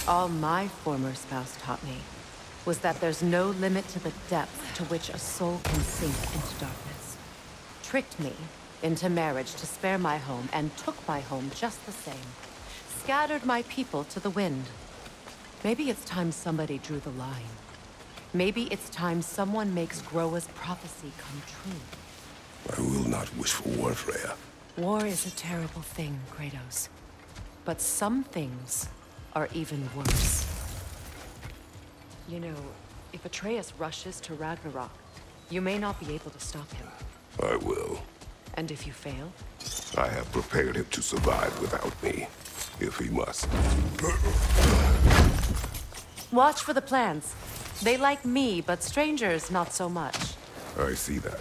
B: All my former spouse taught me was that there's no limit to the depth to which a soul can sink into darkness. Tricked me into marriage to spare my home and took my home just the same. Scattered my people to the wind. Maybe it's time somebody drew the line. Maybe it's time someone makes Groa's prophecy come true.
A: I will not wish for war, Freya.
B: War is a terrible thing, Kratos. But some things are even worse. You know, if Atreus rushes to Ragnarok, you may not be able to stop him.
A: I will.
B: And if you fail?
A: I have prepared him to survive without me, if he must.
B: Watch for the plants. They like me, but strangers not so much.
A: I see that.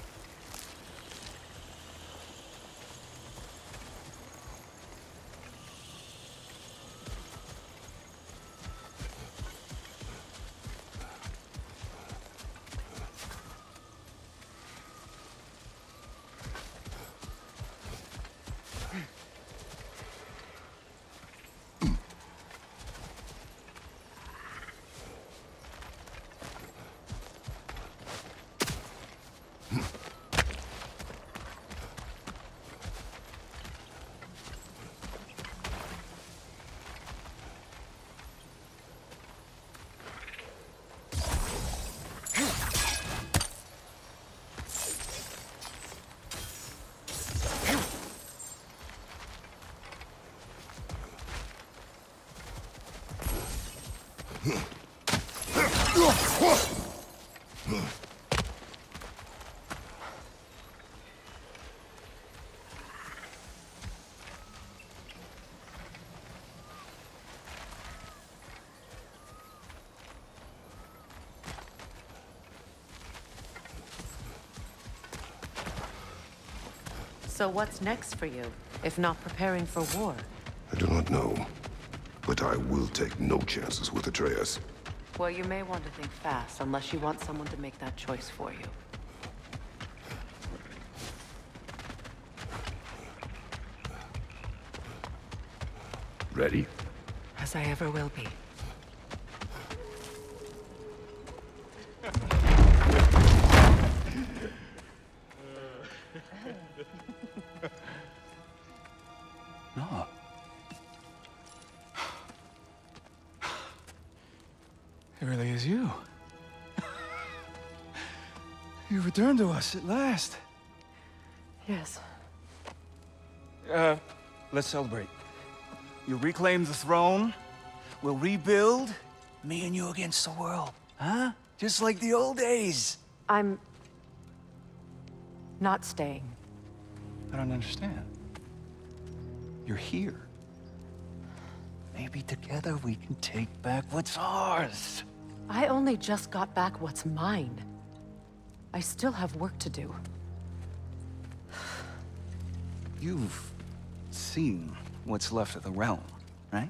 B: So what's next for you, if not preparing for war?
A: I do not know, but I will take no chances with Atreus.
B: Well, you may want to think fast, unless you want someone to make that choice for you.
A: Ready?
B: As I ever will be.
H: No. It really is you. You returned to us at last.
B: Yes.
H: Let's celebrate. You reclaim the throne, we'll rebuild, me and you against the world, huh? Just like the old days.
B: I'm... not staying.
H: I don't understand. You're here. Maybe together we can take back what's ours.
B: I only just got back what's mine. I still have work to do.
H: You've seen what's left of the realm, right?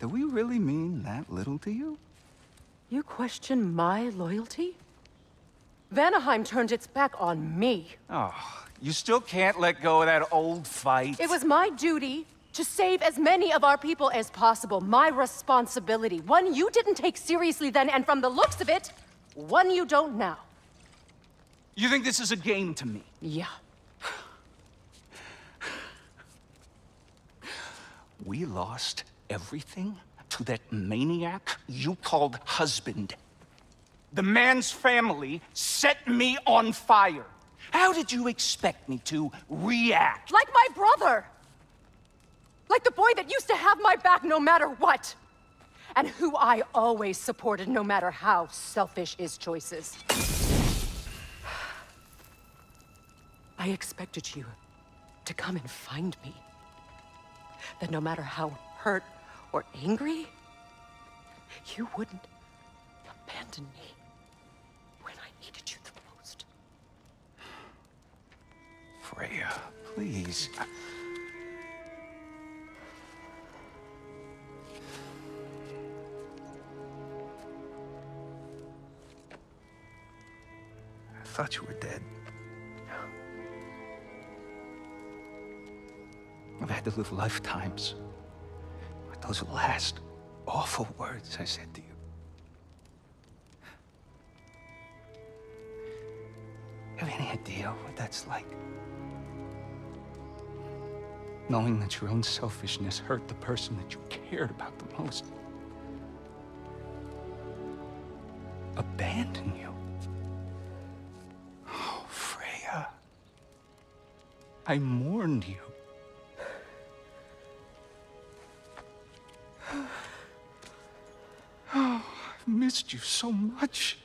H: Do we really mean that little to you?
B: You question my loyalty? Vanaheim turned its back on me.
H: Oh, you still can't let go of that old fight?
B: It was my duty to save as many of our people as possible. My responsibility. One you didn't take seriously then, and from the looks of it, one you don't now.
H: You think this is a game to me?
B: Yeah.
H: We lost everything to that maniac you called husband. The man's family set me on fire. How did you expect me to react?
B: Like my brother! Like the boy that used to have my back no matter what! And who I always supported no matter how selfish his choices. I expected you to come and find me. That no matter how hurt or angry, you wouldn't abandon me when I needed you the most.
H: Freya, please. I thought you were dead. I've had to live lifetimes with those last awful words I said to you. Have any idea what that's like? Knowing that your own selfishness hurt the person that you cared about the most. Abandon you. Oh, Freya. I mourned you. Oh, I've missed you so much.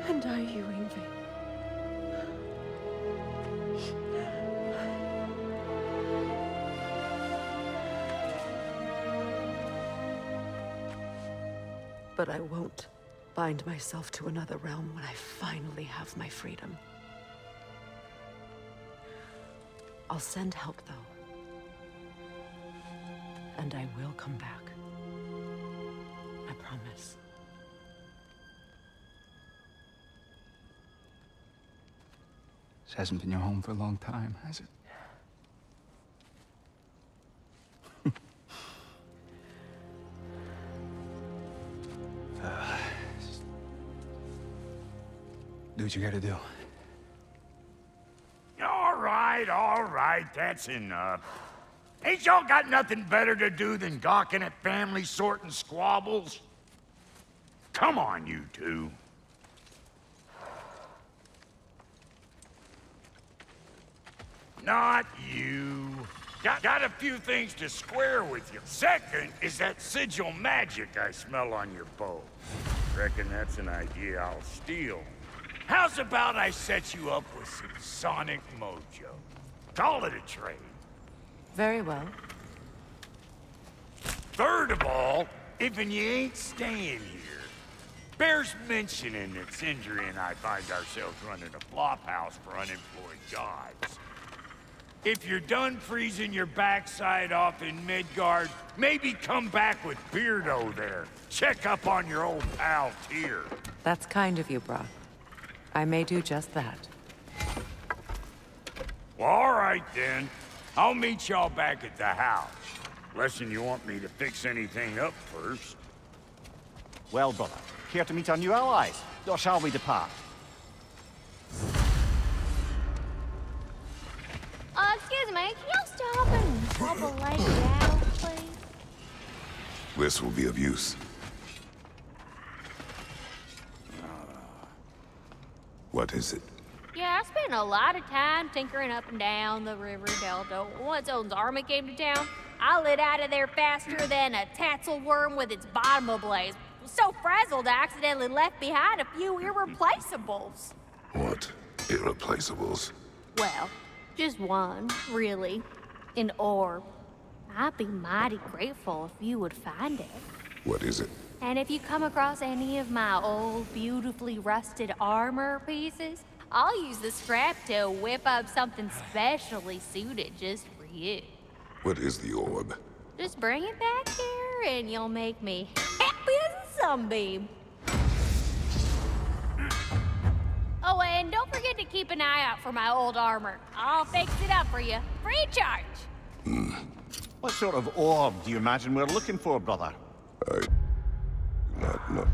B: And are you, Ingvi? But I won't bind myself to another realm when I finally have my freedom. I'll send help, though. And I will come back. I promise.
H: This hasn't been your home for a long time, has it? Do what you gotta do.
C: All right, that's enough. Ain't y'all got nothing better to do than gawking at family sorting squabbles? Come on, you two. Not you. Got a few things to square with you. Second is that sigil magic I smell on your bow. Reckon that's an idea I'll steal. How's about I set you up with some sonic mojo? Call it a trade.
B: Very well.
C: Third of all, if you ain't staying here, Bears mentioning that Sindri and I find ourselves running a flop house for unemployed gods. If you're done freezing your backside off in Midgard, maybe come back with Beardo there. Check up on your old pal Tyr.
B: That's kind of you, Brock. I may do just that.
C: Well, all right then. I'll meet y'all back at the house. Unless you want me to fix anything up first.
D: Well, brother, care to meet our new allies? Or shall we depart?
F: Excuse me, can y'all stop and help a lady out, please?
A: This will be of use. What is it?
F: Yeah, I spent a lot of time tinkering up and down the river delta. Once Odin's army came to town, I lit out of there faster than a tassel worm with its bottom ablaze. So frazzled, I accidentally left behind a few irreplaceables.
A: What? Irreplaceables?
F: Well, just one, really. An orb. I'd be mighty grateful if you would find it.
A: What is it?
F: And if you come across any of my old, beautifully rusted armor pieces, I'll use the scrap to whip up something specially suited just for you.
A: What is the orb?
F: Just bring it back here and you'll make me happy as a sunbeam. Oh, and don't forget to keep an eye out for my old armor. I'll fix it up for you, free of charge.
D: What sort of orb do you imagine we're looking for, brother?
A: I do not know.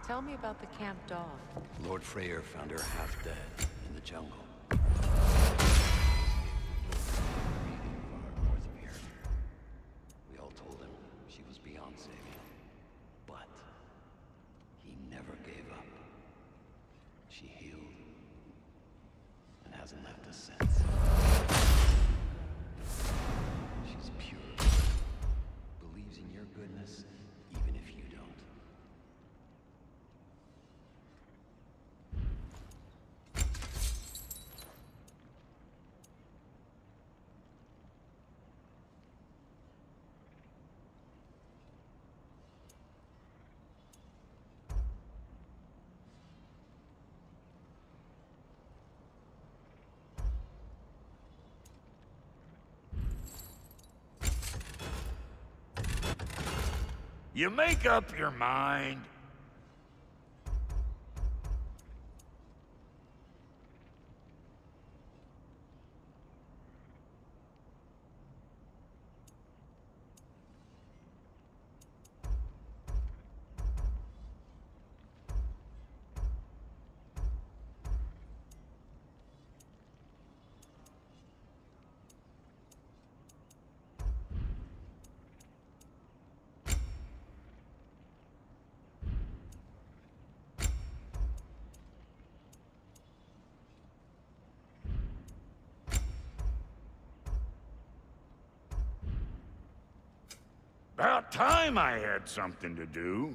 B: Tell me about the camp dog.
I: Lord Freyr found her half dead in the jungle. Far north of here. We all told him she was beyond saving. But he never gave up. She healed and hasn't left us since. She's pure. Believes in your goodness, even if you don't.
C: You make up your mind. About time I had something to do.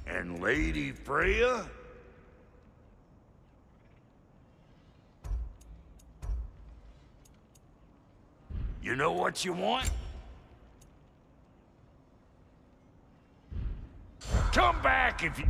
C: And Lady Freya? You know what you want? Come back if you...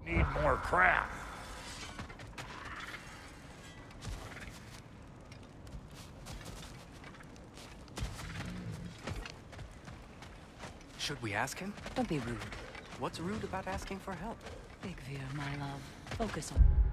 C: Need more crap.
J: Should we ask him?
G: Don't be rude.
J: What's rude about asking for help?
G: Big Veer, my love. Focus on...